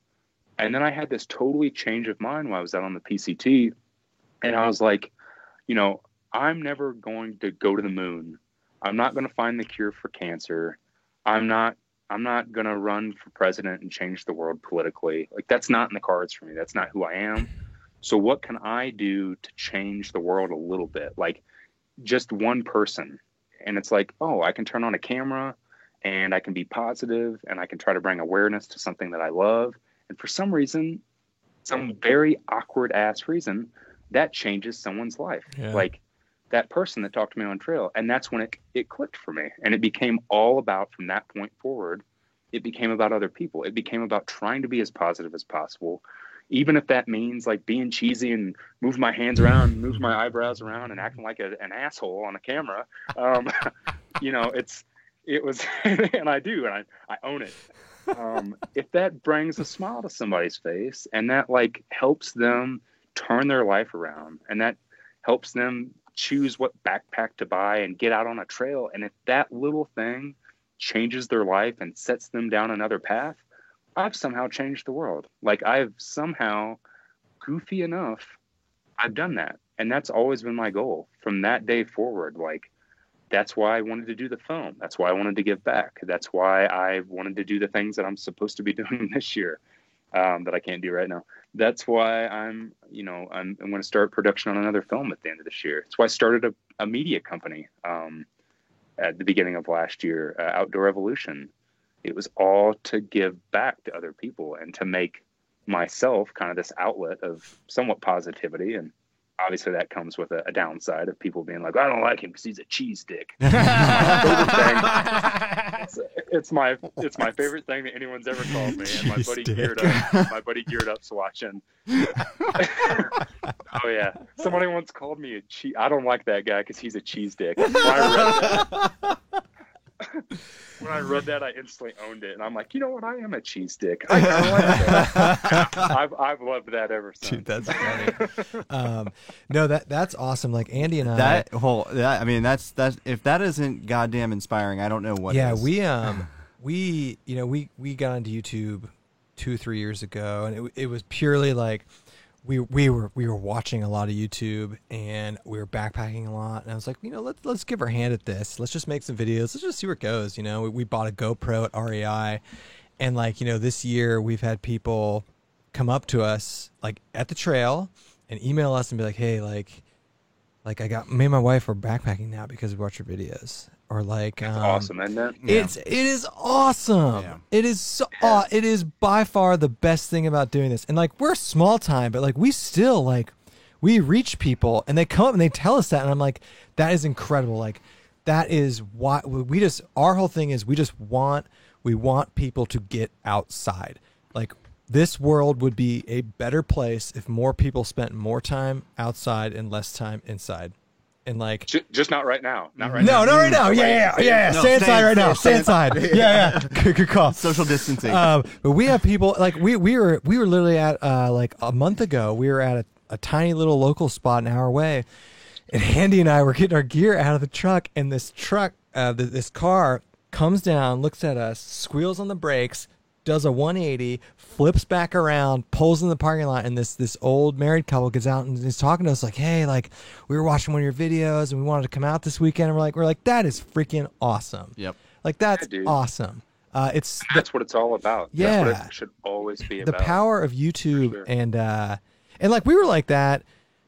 And then I had this totally change of mind while I was out on the PCT. And I was like, I'm never going to go to the moon. I'm not going to find the cure for cancer. I'm not going to run for president and change the world politically. Like that's not in the cards for me. That's not who I am. So what can I do to change the world a little bit? Like just one person. And it's like, oh, I can turn on a camera and I can be positive and I can try to bring awareness to something that I love. And for some reason, some very awkward ass reason, that changes someone's life. Yeah. Like that person that talked to me on trail. And that's when it clicked for me. And it became all about, from that point forward, it became about other people. It became about trying to be as positive as possible. Even if that means like being cheesy and move my hands around, move my eyebrows around and acting like an asshole on a camera. It was, and I do, and I own it. If that brings a smile to somebody's face and that like helps them turn their life around and that helps them choose what backpack to buy and get out on a trail. And if that little thing changes their life and sets them down another path, I've somehow changed the world. Like I've somehow, goofy enough, I've done that. And that's always been my goal from that day forward. Like that's why I wanted to do the film. That's why I wanted to give back. That's why I wanted to do the things that I'm supposed to be doing this year that I can't do right now. That's why I'm going to start production on another film at the end of this year. That's why I started a media company. at the beginning of last year, Outdoor Evolution. It was all to give back to other people and to make myself kind of this outlet of somewhat positivity. And obviously that comes with a downside of people being like, I don't like him because he's a cheese dick. It's my favorite thing that anyone's ever called me. And my buddy Geared Up's watching. Oh yeah, somebody once called me a cheese. I don't like that guy because he's a cheese dick. When I read that, I instantly owned it, and I'm like, you know what? I am a cheese dick. I like that. I've loved that ever since. Dude, that's funny. No, that's awesome. Like Andy and I. That's if that isn't goddamn inspiring, I don't know what. Yeah, is. we got onto YouTube 2-3 years ago, and it was purely like. We were watching a lot of YouTube, and we were backpacking a lot, and I was like, let's give our hand at this. Let's just make some videos. Let's just see where it goes. We bought a GoPro at REI, and this year we've had people come up to us like at the trail and email us and be like, hey, like me and my wife are backpacking now because we watch your videos. Or That's awesome, isn't it? Yeah. It is awesome. Yeah. It is it is by far the best thing about doing this. And we're small time, but we still we reach people and they come up and they tell us that, and I'm like, that is incredible. That is why our whole thing is we want people to get outside. This world would be a better place if more people spent more time outside and less time inside. And just not right now. Not right now. No, not right now. Yeah. Stay inside right now. Stay inside. Yeah. Good call. Social distancing. But we have people we were literally at a month ago. We were at a tiny little local spot an hour away, and Andy and I were getting our gear out of the truck, and this car comes down, looks at us, squeals on the brakes, does a 180, flips back around, pulls in the parking lot, and this old married couple gets out and is talking to us like, hey, we were watching one of your videos and we wanted to come out this weekend. And we're like, that is freaking awesome. Yep. That's awesome. That's what it's all about. Yeah. That's what it should always be about. The power of YouTube. Sure. And we were like that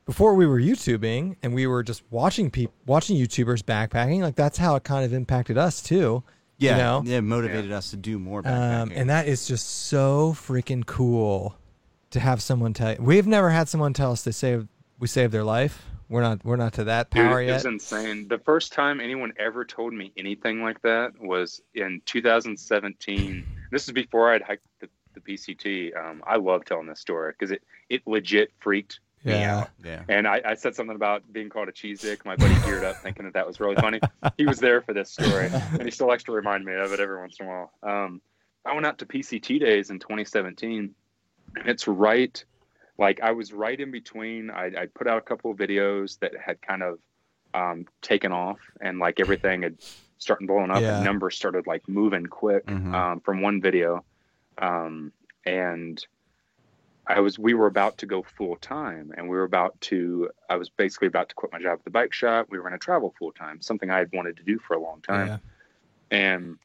before we were YouTubing, and we were just watching YouTubers backpacking. That's how it kind of impacted us too. Yeah, it motivated us to do more backpacking. And that is just so freaking cool to have someone tell you. We've never had someone tell us we saved their life. We're not to that power yet. It was insane. The first time anyone ever told me anything like that was in 2017. This is before I'd hiked the PCT. I love telling this story because it legit freaked me out. Yeah. And I said something about being called a cheese dick. My buddy Geared Up thinking that was really funny. He was there for this story, and he still likes to remind me of it every once in a while. I went out to PCT days in 2017, and it's right, I was right in between. I put out a couple of videos that had kind of taken off, and everything had started blowing up, and numbers started moving quick from one video, and we were about to go full time, and I was basically about to quit my job at the bike shop. We were going to travel full time, something I had wanted to do for a long time. Yeah. And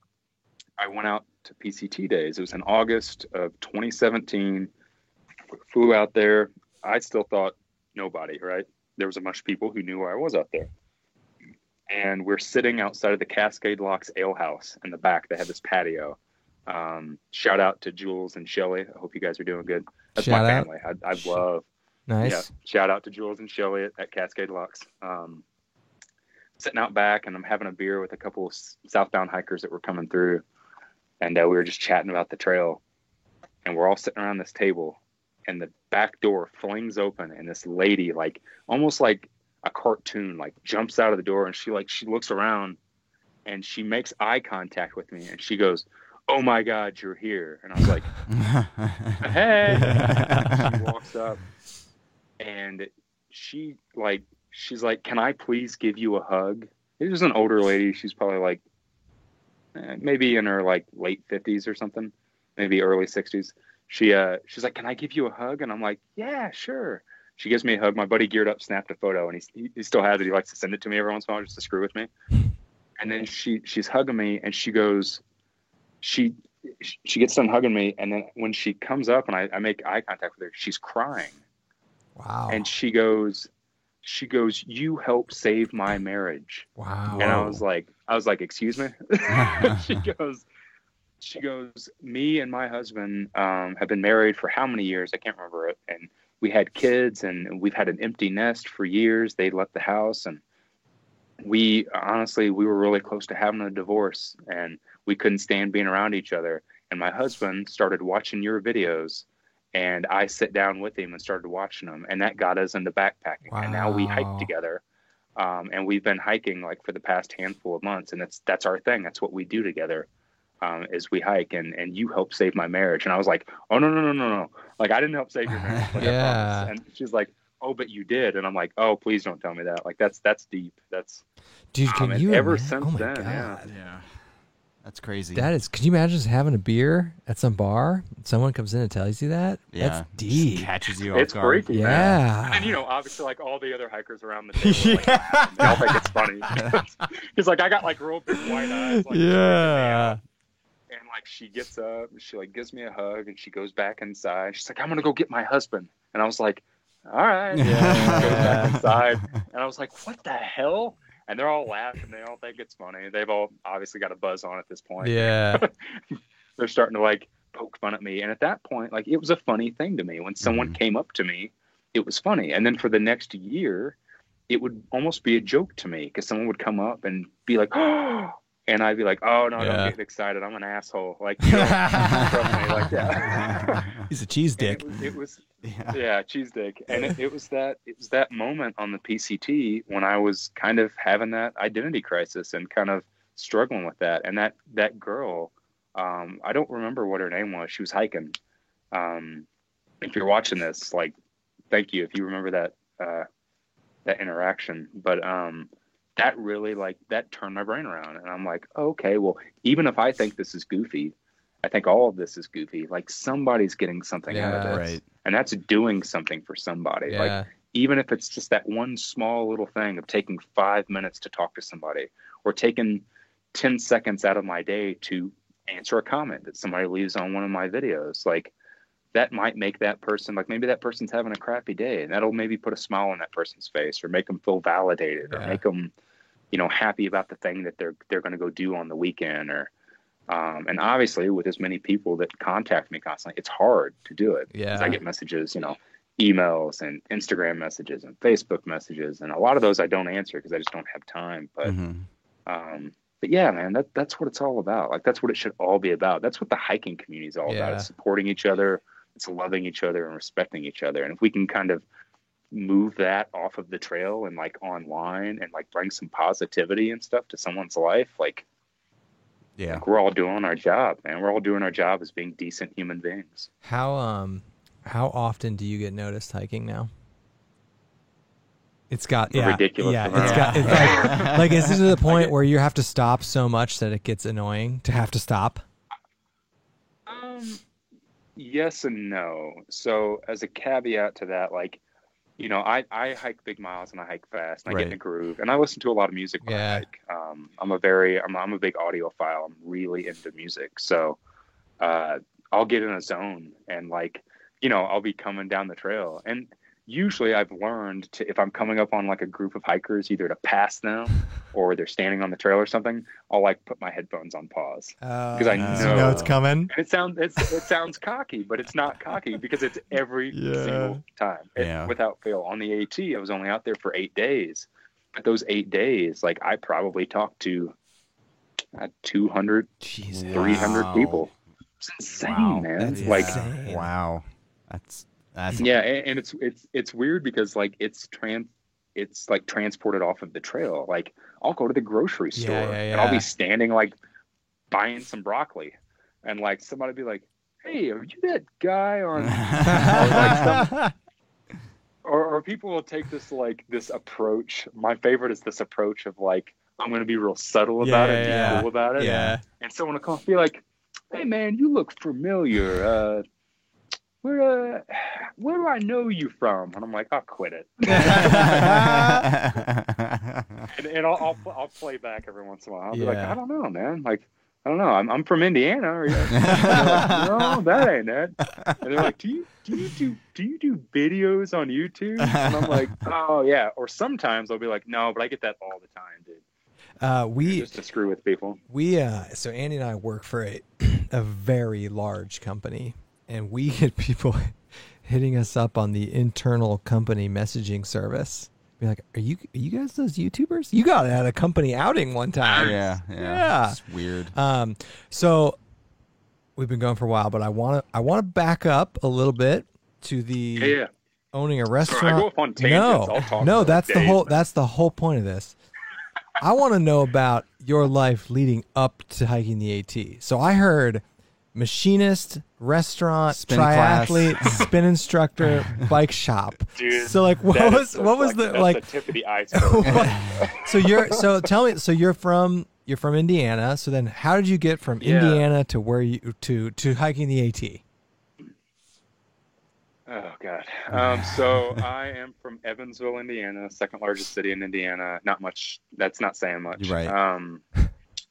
I went out to PCT days. It was in August of 2017. Flew out there. I still thought nobody, right? There was a bunch of people who knew where I was out there. And we're sitting outside of the Cascade Locks Ale House in the back. They have this patio. Shout out to Jules and Shelly. I hope you guys are doing good. That's my family. I love. Nice. Yeah. Shout out to Jules and Shelly at Cascade Locks. Sitting out back, and I'm having a beer with a couple of southbound hikers that were coming through, and we were just chatting about the trail. And we're all sitting around this table, and the back door flings open, and this lady, almost like a cartoon, jumps out of the door, and she looks around, and she makes eye contact with me, and she goes, "Oh my God, you're here." And I was like, "Hey." She walks up, and she's like, "Can I please give you a hug?" It was an older lady. She's probably maybe in her late 50s or something, maybe early 60s. She's like, "Can I give you a hug?" And I'm like, "Yeah, sure." She gives me a hug. My buddy Geared Up snapped a photo, and he still has it. He likes to send it to me every once in a while just to screw with me. And then she's hugging me, and she goes, she gets done hugging me, and then when she comes up and I make eye contact with her, she's crying. Wow. And she goes, She goes, "You helped save my marriage." Wow. And I was like, "Excuse me?" She goes, "Me and my husband have been married for how many years? I can't remember it. And we had kids, and we've had an empty nest for years. They left the house, and we were really close to having a divorce, and we couldn't stand being around each other. And my husband started watching your videos, and I sat down with him and started watching them, and that got us into backpacking. Wow. And now we hike together, and we've been hiking like for the past handful of months, and that's our thing. That's what we do together, is we hike. And you helped save my marriage." And I was like, "Oh no! Like, I didn't help save your marriage." Like, yeah. I promise. And she's like, "Oh, but you did." And I'm like, "Oh, please don't tell me that." Like, that's deep. That's, dude. Can you ever imagine? since oh my then? God. Yeah. That's crazy. That is. Could you imagine just having a beer at some bar? Someone comes in and tells you that. Yeah. That's deep. Just catches you off It's guard. freaky. Yeah. Man. And obviously, like all the other hikers around the table, like, they all think it's funny. He's like, I got like real big white eyes. Like, yeah. And like she gets up, and she like gives me a hug, and she goes back inside. She's like, "I'm gonna go get my husband." And I was like, "All right." Yeah. Goes back inside, and I was like, "What the hell?" And they're all laughing. They all think it's funny. They've all obviously got a buzz on at this point. Yeah. They're starting to like poke fun at me. And at that point, like, it was a funny thing to me. When someone came up to me, it was funny. And then for the next year, it would almost be a joke to me, because someone would come up and be like, "Oh," and I'd be like, "Oh no, don't get excited. I'm an asshole." Like, me, like that. He's a cheese dick. It was cheese dick. And it was that moment on the PCT when I was kind of having that identity crisis and kind of struggling with that. And that girl, I don't remember what her name was. She was hiking. If you're watching this, like, thank you if you remember that interaction. But that really, like, that turned my brain around, and I'm like, okay, well, even if I think this is goofy, I think all of this is goofy. Like, somebody's getting something out of this, right. And that's doing something for somebody. Yeah. Like, even if it's just that one small little thing of taking 5 minutes to talk to somebody, or taking 10 seconds out of my day to answer a comment that somebody leaves on one of my videos, like, that might make that person, like, maybe that person's having a crappy day, and that'll maybe put a smile on that person's face, or make them feel validated, or make them, happy about the thing that they're going to go do on the weekend. Or, and obviously with as many people that contact me constantly, it's hard to do it. Yeah. 'Cause I get messages, emails and Instagram messages and Facebook messages, and a lot of those I don't answer because I just don't have time. But, but yeah, man, that's what it's all about. Like, that's what it should all be about. That's what the hiking community is all about. It's supporting each other. It's loving each other and respecting each other. And if we can kind of move that off of the trail and like online, and like bring some positivity and stuff to someone's life, like, we're all doing our job, man. We're all doing our job as being decent human beings. How often do you get noticed hiking now? It's got ridiculous. Yeah, it's like is it to the point where you have to stop so much that it gets annoying to have to stop? Yes and no. So as a caveat to that, like, I hike big miles and I hike fast and I get in a groove, and I listen to a lot of music when I hike. I'm a big audiophile. I'm really into music. So I'll get in a zone, and like, I'll be coming down the trail, and usually I've learned to, if I'm coming up on like a group of hikers, either to pass them or they're standing on the trail or something, I'll like put my headphones on pause, because I know it's coming. And it sounds cocky, but it's not cocky, because it's every single time, without fail. On the AT, I was only out there for 8 days, but those 8 days, like, I probably talked to 200, 300 people. It's insane, man. That's like, insane. Wow. That's and it's weird, because like it's like transported off of the trail. Like, I'll go to the grocery store and I'll be standing like buying some broccoli, and like somebody be like, "Hey, are you that guy on?" or people will take this approach. My favorite is this approach of like, I'm going to be real subtle about it, and be cool about it. Yeah. And someone will come and be like, "Hey man, you look familiar. Where do I know you from?" And I'm like, "I'll quit it." and I'll play back every once in a while. I'll be like, "I don't know, man. Like, I don't know. I'm from Indiana. Or, like, no, that ain't it. And they're like, do you do videos on YouTube? And I'm like, oh yeah. Or sometimes I'll be like, no, but I get that all the time, dude. Just to screw with people. So Andy and I work for a very large company, and we get people hitting us up on the internal company messaging service. Be like, are you guys those YouTubers? You got at a company outing one time. Yeah. It's weird. So we've been going for a while, but I want to back up a little bit to the owning a restaurant. Sorry, I go off on tangents. I'll talk no, that's the whole point of this. I want to know about your life leading up to hiking the AT. So I heard machinist, restaurant, spin triathlete, spin instructor, bike shop. Dude, so like, what was the tip of the iceberg? So you're from Indiana. So then, how did you get from Indiana to where you to hiking the AT? Oh God. So I am from Evansville, Indiana, second largest city in Indiana. Not much. That's not saying much. Right.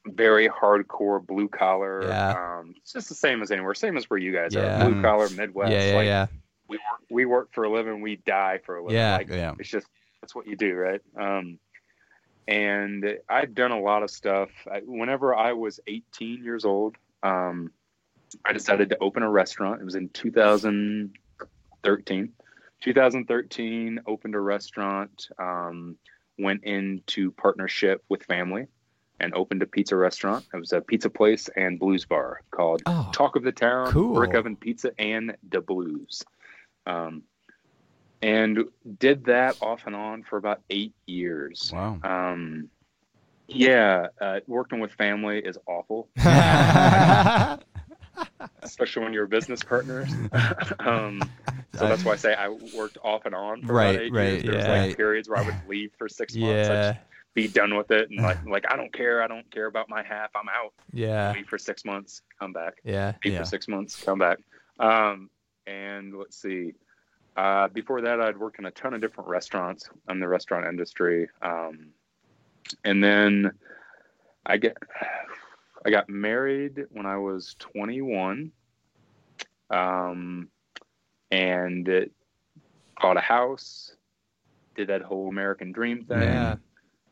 Very hardcore blue collar. It's just the same as anywhere. Same as where you guys are. Blue collar, Midwest. We work for a living. We die for a living. It's just, that's what you do. Right. And I'd done a lot of stuff. Whenever I was 18 years old, I decided to open a restaurant. It was in 2013, opened a restaurant, went into partnership with family and opened a pizza restaurant. It was a pizza place and blues bar called Talk of the Town, Brick Oven Pizza and the Blues. And did that off and on for about 8 years. Wow. Working with family is awful. Especially when you're business partners. So that's why I say I worked off and on for about 8 years. There was like periods where I would leave for 6 months. I'd just be done with it and like I don't care about my half. I'm out. Leave for 6 months, come back. Leave for 6 months, come back. And let's see. Before that, I'd worked in a ton of different restaurants in the restaurant industry. And then I got married when I was 21, and bought a house, did that whole American dream thing.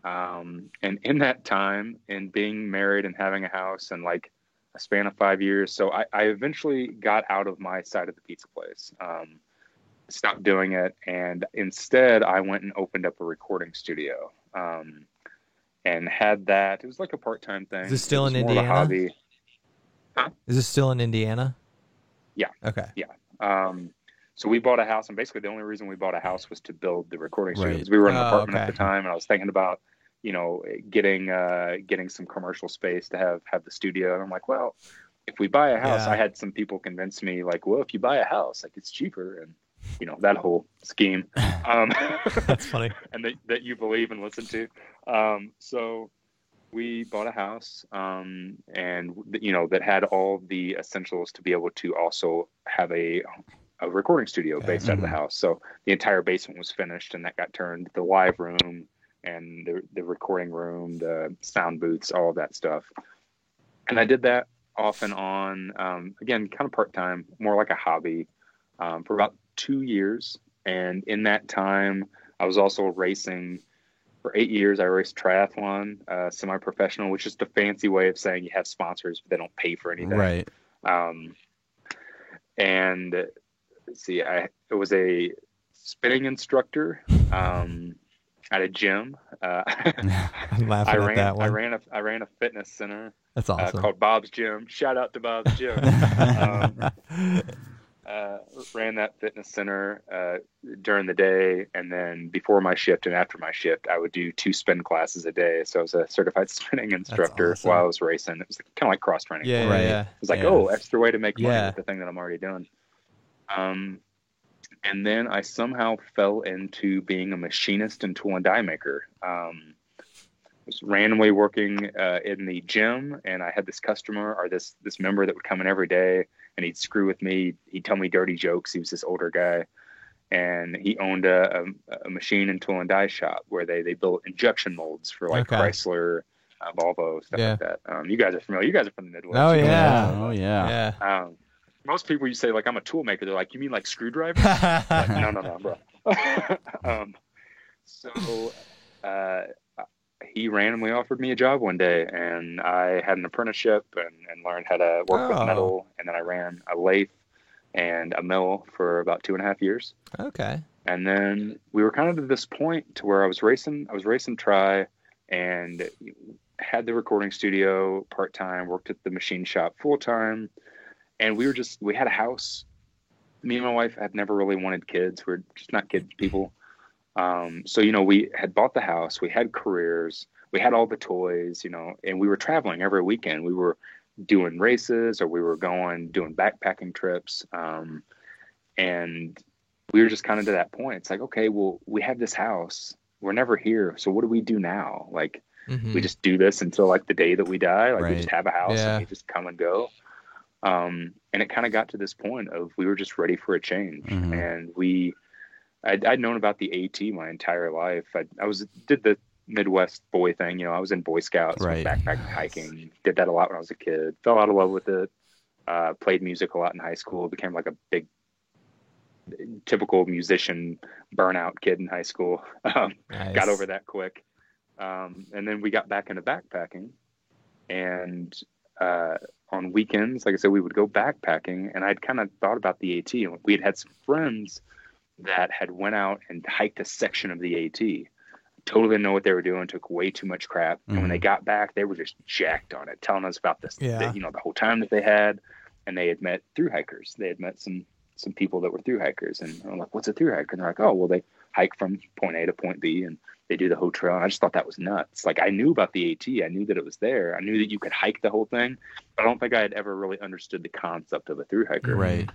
And in that time, and being married and having a house and like a span of 5 years, so I eventually got out of my side of the pizza place, stopped doing it, and instead I went and opened up a recording studio. And had that. It was like a part-time thing. Is this still in Indiana? Hobby. Huh? Is this still in Indiana? Yeah. Okay. Yeah. So we bought a house, and basically the only reason we bought a house was to build the recording studio. Because we were in an apartment at the time, and I was thinking about, getting some commercial space to have the studio. And I'm like, well, if we buy a house, I had some people convince me, like, well, if you buy a house, like it's cheaper, and that whole scheme. That's funny. And that you believe and listen to. So we bought a house, and that had all the essentials to be able to also have a recording studio based out of the house. So the entire basement was finished, and that got turned the live room and the recording room, the sound booths, all of that stuff. And I did that off and on, again, kind of part-time, more like a hobby, for about 2 years. And in that time, I was also racing for 8 years. I raced triathlon, semi-professional, which is the fancy way of saying you have sponsors, but they don't pay for anything. Right. And let's see, it was a spinning instructor at a gym. I'm laughing at that one. I ran a fitness center. That's awesome. Called Bob's Gym. Shout out to Bob's Gym. Ran that fitness center during the day, and then before my shift and after my shift, I would do 2 spin classes a day. So I was a certified spinning instructor while I was racing. It was kind of like cross training. It was like, extra way to make money with the thing that I'm already doing. And then I somehow fell into being a machinist and tool and die maker. I was randomly working in the gym, and I had this customer or this member that would come in every day, and he'd screw with me. He'd tell me dirty jokes. He was this older guy, and he owned a machine and tool and die shop where they built injection molds for like Chrysler, Volvo, stuff like that. You guys are familiar. You guys are from the Midwest. Oh, yeah. Oh, yeah. Most people, you say, like, I'm a tool maker. They're like, you mean like screwdrivers? Like, no, bro. So he randomly offered me a job one day, and I had an apprenticeship and learned how to work with metal. And then I ran a lathe and a mill for about 2.5 years. Okay. And then we were kind of to this point to where I was racing Tri, and had the recording studio part-time, worked at the machine shop full-time. And we had a house. Me and my wife had never really wanted kids. We're just not kid people. So, we had bought the house, we had careers, we had all the toys, and we were traveling every weekend. We were doing races, or we were doing backpacking trips. And we were just kind of to that point. It's like, okay, well, we have this house. We're never here. So what do we do now? Like, we just do this until like the day that we die. Like, we just have a house and we just come and go. And it kind of got to this point of we were just ready for a change. And I'd known about the AT my entire life. I did the Midwest boy thing. I was in Boy Scouts, backpacking, hiking. Did that a lot when I was a kid. Fell out of love with it. Played music a lot in high school. Became like a big, typical musician burnout kid in high school. Nice. Got over that quick. And then we got back into backpacking. And on weekends, like I said, we would go backpacking. And I'd kind of thought about the AT. And we had some friends that had went out and hiked a section of the AT. Totally didn't know what they were doing, took way too much crap. And when they got back, they were just jacked on it, telling us about this, the whole time that they had. And they had met thru hikers. They had met some people that were thru hikers. And I'm like, what's a thru hiker? And they're like, oh, well, they hike from point A to point B, and they do the whole trail. And I just thought that was nuts. Like, I knew about the AT. I knew that it was there. I knew that you could hike the whole thing. But I don't think I had ever really understood the concept of a thru hiker. Right.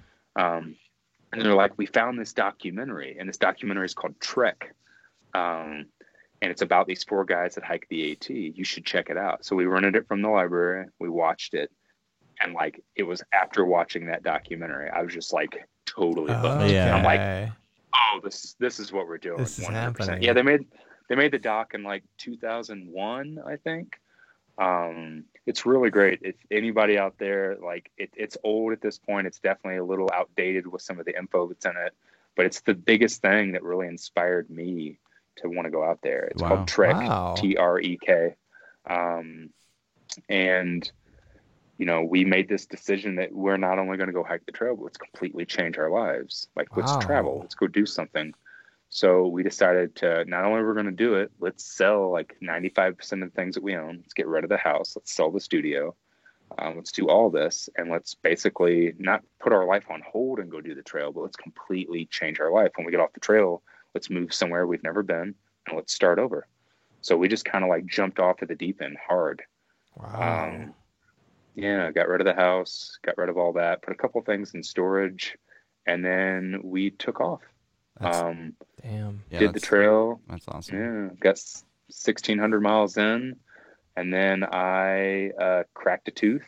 And they're like, we found this documentary, and this documentary is called Trek. And it's about these 4 guys that hike the AT. You should check it out. So we rented it from the library. We watched it. And like, it was after watching that documentary, I was just like totally hooked. Yeah. I'm like, oh, this is what we're doing. This is 100%. happening. Yeah, they made the doc in like 2001, I think. It's really great. If anybody out there, like, it's old at this point. It's definitely a little outdated with some of the info that's in it, but it's the biggest thing that really inspired me to want to go out there. It's called Trek, Trek. And we made this decision that we're not only going to go hike the trail, but let's completely change our lives. Like, let's travel, let's go do something. So we decided to, not only we're going to do it, let's sell like 95% of the things that we own. Let's get rid of the house. Let's sell the studio. Let's do all this. And let's basically not put our life on hold and go do the trail, but let's completely change our life. When we get off the trail, let's move somewhere we've never been, and let's start over. So we just kind of like jumped off at the deep end hard. Wow. Got rid of the house, got rid of all that, put a couple things in storage, and then we took off. Damn. Did the trail. That's awesome. Yeah, got 1,600 miles in, and then I cracked a tooth.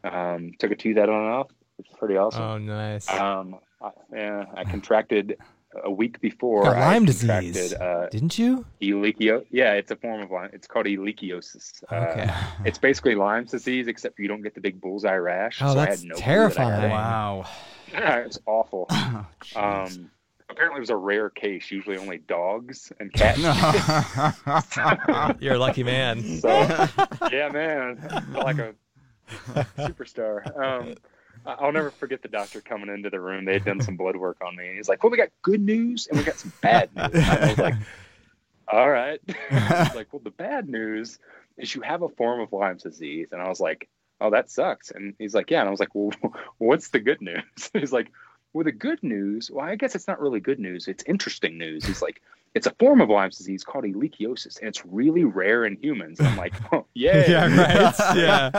Took a tooth out on and off, which is pretty awesome. Oh, nice. I contracted a week before. Got Lyme disease, didn't you? Yeah, it's a form of Lyme. It's called ehrlichiosis. Okay. It's basically Lyme's disease, except you don't get the big bullseye rash. Oh, so that's I had no terrifying. Wow. It's awful. Apparently it was a rare case. Usually only dogs and cats. You're a lucky man. So, yeah, man. I felt like a superstar. I'll never forget the doctor coming into the room. They had done some blood work on me. He's like, well, we got good news and we got some bad news. And I was like, all right. He's like, well, the bad news is you have a form of Lyme's disease. And I was like, oh, that sucks. And he's like, yeah. And I was like, well, what's the good news? He's like, well, the good news, well, I guess it's not really good news. It's interesting news. He's like, it's a form of Lyme's disease called ehrlichiosis, and it's really rare in humans. And I'm like, oh, yay. Yeah, right. Yeah.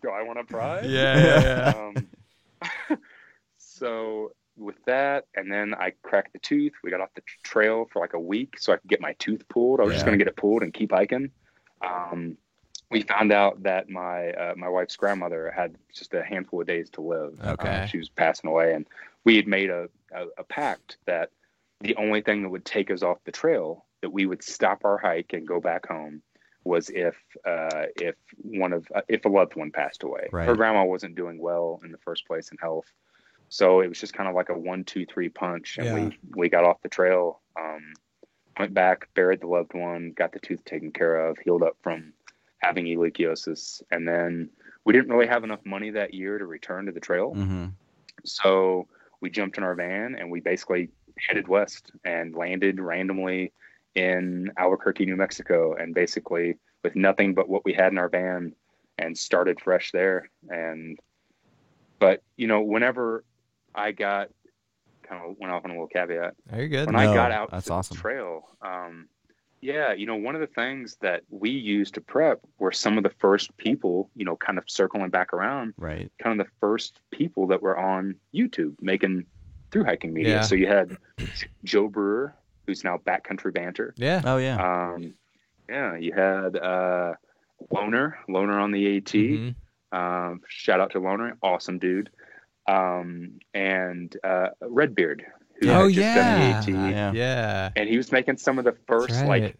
Do I want a prize? Yeah. So with that, and then I cracked the tooth. We got off the trail for like a week so I could get my tooth pulled. I was just going to get it pulled and keep hiking. We found out that my wife's grandmother had just a handful of days to live. Okay. She was passing away, and we had made a pact that the only thing that would take us off the trail, that we would stop our hike and go back home, was if a loved one passed away. Right. Her grandma wasn't doing well in the first place in health. So it was just kind of like a 1, 2, 3 punch. And we got off the trail, went back, buried the loved one, got the tooth taken care of, healed up from having ehrlichiosis. And then we didn't really have enough money that year to return to the trail. Mm-hmm. So we jumped in our van and we basically headed west and landed randomly in Albuquerque, New Mexico, and basically with nothing but what we had in our van, and started fresh there. But whenever I got kind of went off on a little caveat. Oh, you're good. When I got out that's to awesome. the trail, one of the things that we used to prep were some of the first people, kind of circling back around, right? Kind of the first people that were on YouTube making through hiking media. Yeah. So you had Joe Brewer, who's now Backcountry Banter. Yeah. Oh yeah. You had Loner on the AT. Mm-hmm. Shout out to Loner, awesome dude. And Redbeard, who Oh, had just yeah. done the AT. Yeah. And he was making some of the first, That's right.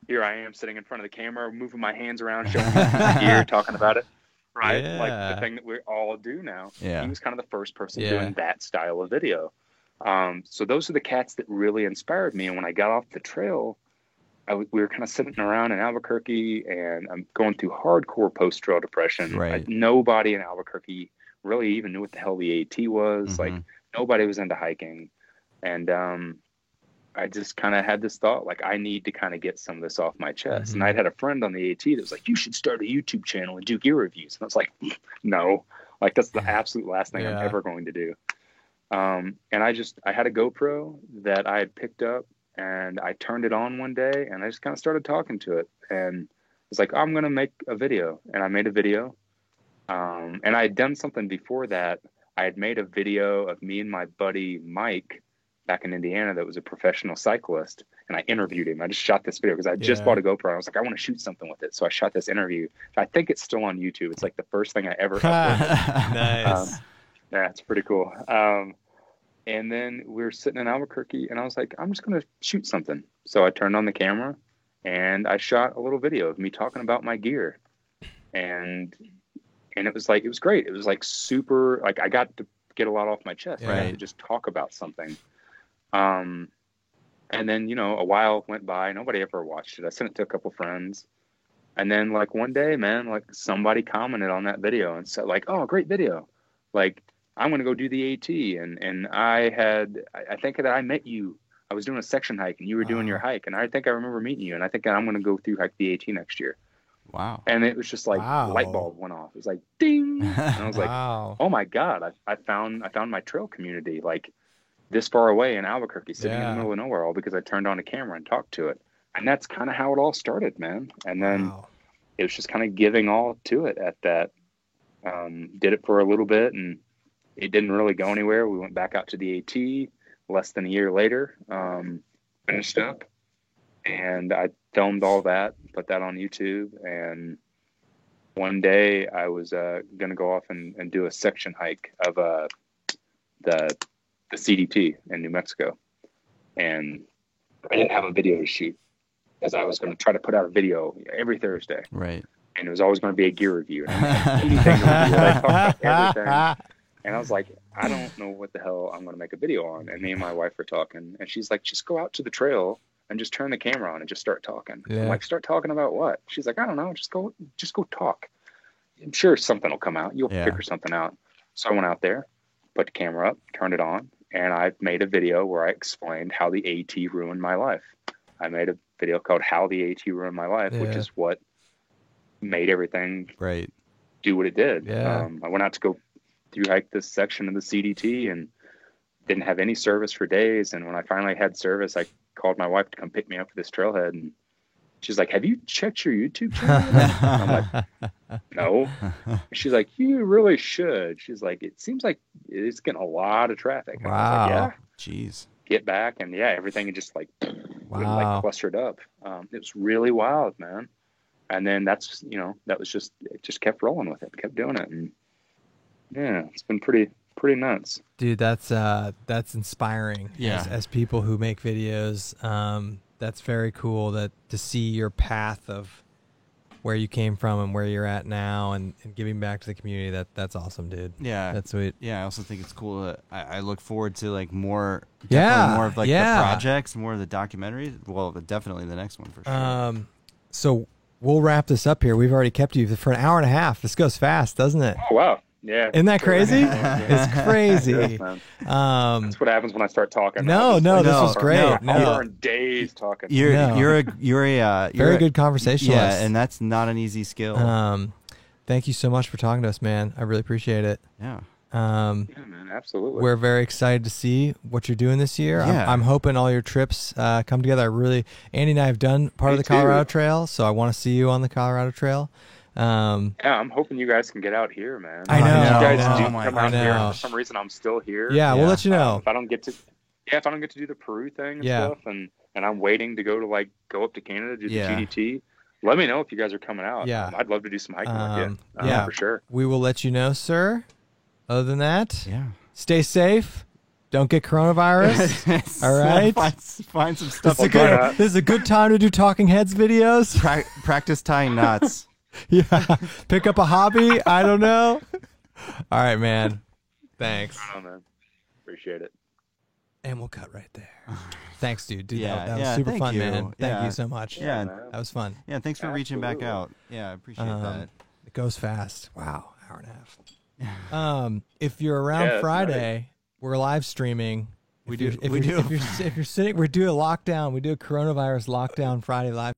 here I am sitting in front of the camera, moving my hands around, showing my gear, talking about it. Right? Yeah. Like the thing that we all do now. Yeah. He was kind of the first person Yeah. doing that style of video. So those are the cats that really inspired me. And when I got off the trail, we were kind of sitting around in Albuquerque, and I'm going through hardcore post-trail depression. Right. Nobody in Albuquerque really even knew what the hell the AT was. Mm-hmm. Like, nobody was into hiking. And I just kind of had this thought, like, I need to kind of get some of this off my chest. Mm-hmm. And I'd had a friend on the AT that was like, you should start a YouTube channel and do gear reviews. And I was like, no, like, that's the absolute last thing I'm ever going to do. And I had a GoPro that I had picked up, and I turned it on one day, and I just kind of started talking to it, and was like, I'm going to make a video. And I made a video. And I had done something before that. I had made a video of me and my buddy Mike back in Indiana that was a professional cyclist, and I interviewed him. I just shot this video because I just bought a GoPro. I was like, I want to shoot something with it. So I shot this interview. I think it's still on YouTube. It's like the first thing I ever uploaded. Nice. Yeah, it's pretty cool. And then we were sitting in Albuquerque, and I was like, I'm just going to shoot something. So I turned on the camera, and I shot a little video of me talking about my gear. And it was great. It was like super, like, I got to get a lot off my chest. Yeah. I got to just talk about something. And then, a while went by. Nobody ever watched it. I sent it to a couple friends. And then, like, one day, man, like, somebody commented on that video and said, like, oh, great video. Like, I'm going to go do the AT. And I think that I met you. I was doing a section hike, and you were doing your hike. And I think I remember meeting you. And I think I'm going to go through hike the AT next year. Wow. And it was just like, light bulb went off. It was like, ding. And I was like, oh my God, I found my trail community, like, this far away in Albuquerque, sitting in the middle of nowhere, all because I turned on a camera and talked to it. And that's kind of how it all started, man. And then it was just kind of giving all to it at that. Did it for a little bit, and it didn't really go anywhere. We went back out to the AT less than a year later, finished up, and I filmed all that, put that on YouTube. And one day I was going to go off and do a section hike of the CDT in New Mexico. And I didn't have a video to shoot, as I was going to try to put out a video every Thursday. Right. And it was always going to be a gear review. And I was like, I talked about everything. And I was like, I don't know what the hell I'm going to make a video on. And me and my wife were talking, and she's like, just go out to the trail and just turn the camera on and just start talking. Yeah. I'm like, start talking about what? She's like, I don't know. Just go talk. I'm sure something will come out. You'll figure something out. So I went out there, put the camera up, turned it on, and I made a video where I explained how the AT ruined my life. I made a video called How the AT Ruined My Life, which is what made everything do what it did. Yeah. I went out to go through hike this section of the CDT and didn't have any service for days. And when I finally had service, I called my wife to come pick me up for this trailhead. And she's like, have you checked your YouTube channel? I'm like, no. She's like, you really should. She's like, it seems like it's getting a lot of traffic. And I was like, yeah. Jeez. Get back, and everything just like clustered up. It was really wild, man. And then that was just, it just kept rolling with it, kept doing it. And yeah, it's been pretty nuts. Dude, that's inspiring. Yeah. As people who make videos, that's very cool to see your path of where you came from and where you're at now, and giving back to the community. That's awesome, dude. Yeah, that's sweet. Yeah, I also think it's cool that I look forward to like more of like the projects, more of the documentaries. Well, definitely the next one for sure. So we'll wrap this up here. We've already kept you for an hour and a half. This goes fast, doesn't it? Oh wow. Yeah. Isn't that crazy? It's crazy. Yes, that's what happens when I start talking. No, this was great. I'll burn days talking. You're a very good conversationalist. Yeah, and that's not an easy skill. Thank you so much for talking to us, man. I really appreciate it. Yeah. Yeah, man, absolutely. We're very excited to see what you're doing this year. Yeah. I'm hoping all your trips come together. Andy and I have done part of the Colorado Trail, so I want to see you on the Colorado Trail. Yeah, I'm hoping you guys can get out here, man. I know. If you guys do come out here, and for some reason I'm still here. Yeah, we'll let you know. If I don't get to do the Peru thing and stuff, and I'm waiting to go up to Canada to do the GDT, let me know if you guys are coming out. Yeah, I'd love to do some hiking with you. Yeah, for sure. We will let you know, sir. Other than that, stay safe. Don't get coronavirus. All right. Find some stuff. This is a good time to do Talking Heads videos. Practice tying knots. Yeah. Pick up a hobby. I don't know. All right, man. Thanks. Oh, man. Appreciate it. And we'll cut right there. Thanks, dude. That was super fun, man. Thank you so much. Yeah, that was fun. Yeah, thanks for reaching back out. Yeah, I appreciate that. It goes fast. Wow, hour and a half. If you're around Friday, we're live streaming. If you're sitting, we do a lockdown. We do a coronavirus lockdown Friday live.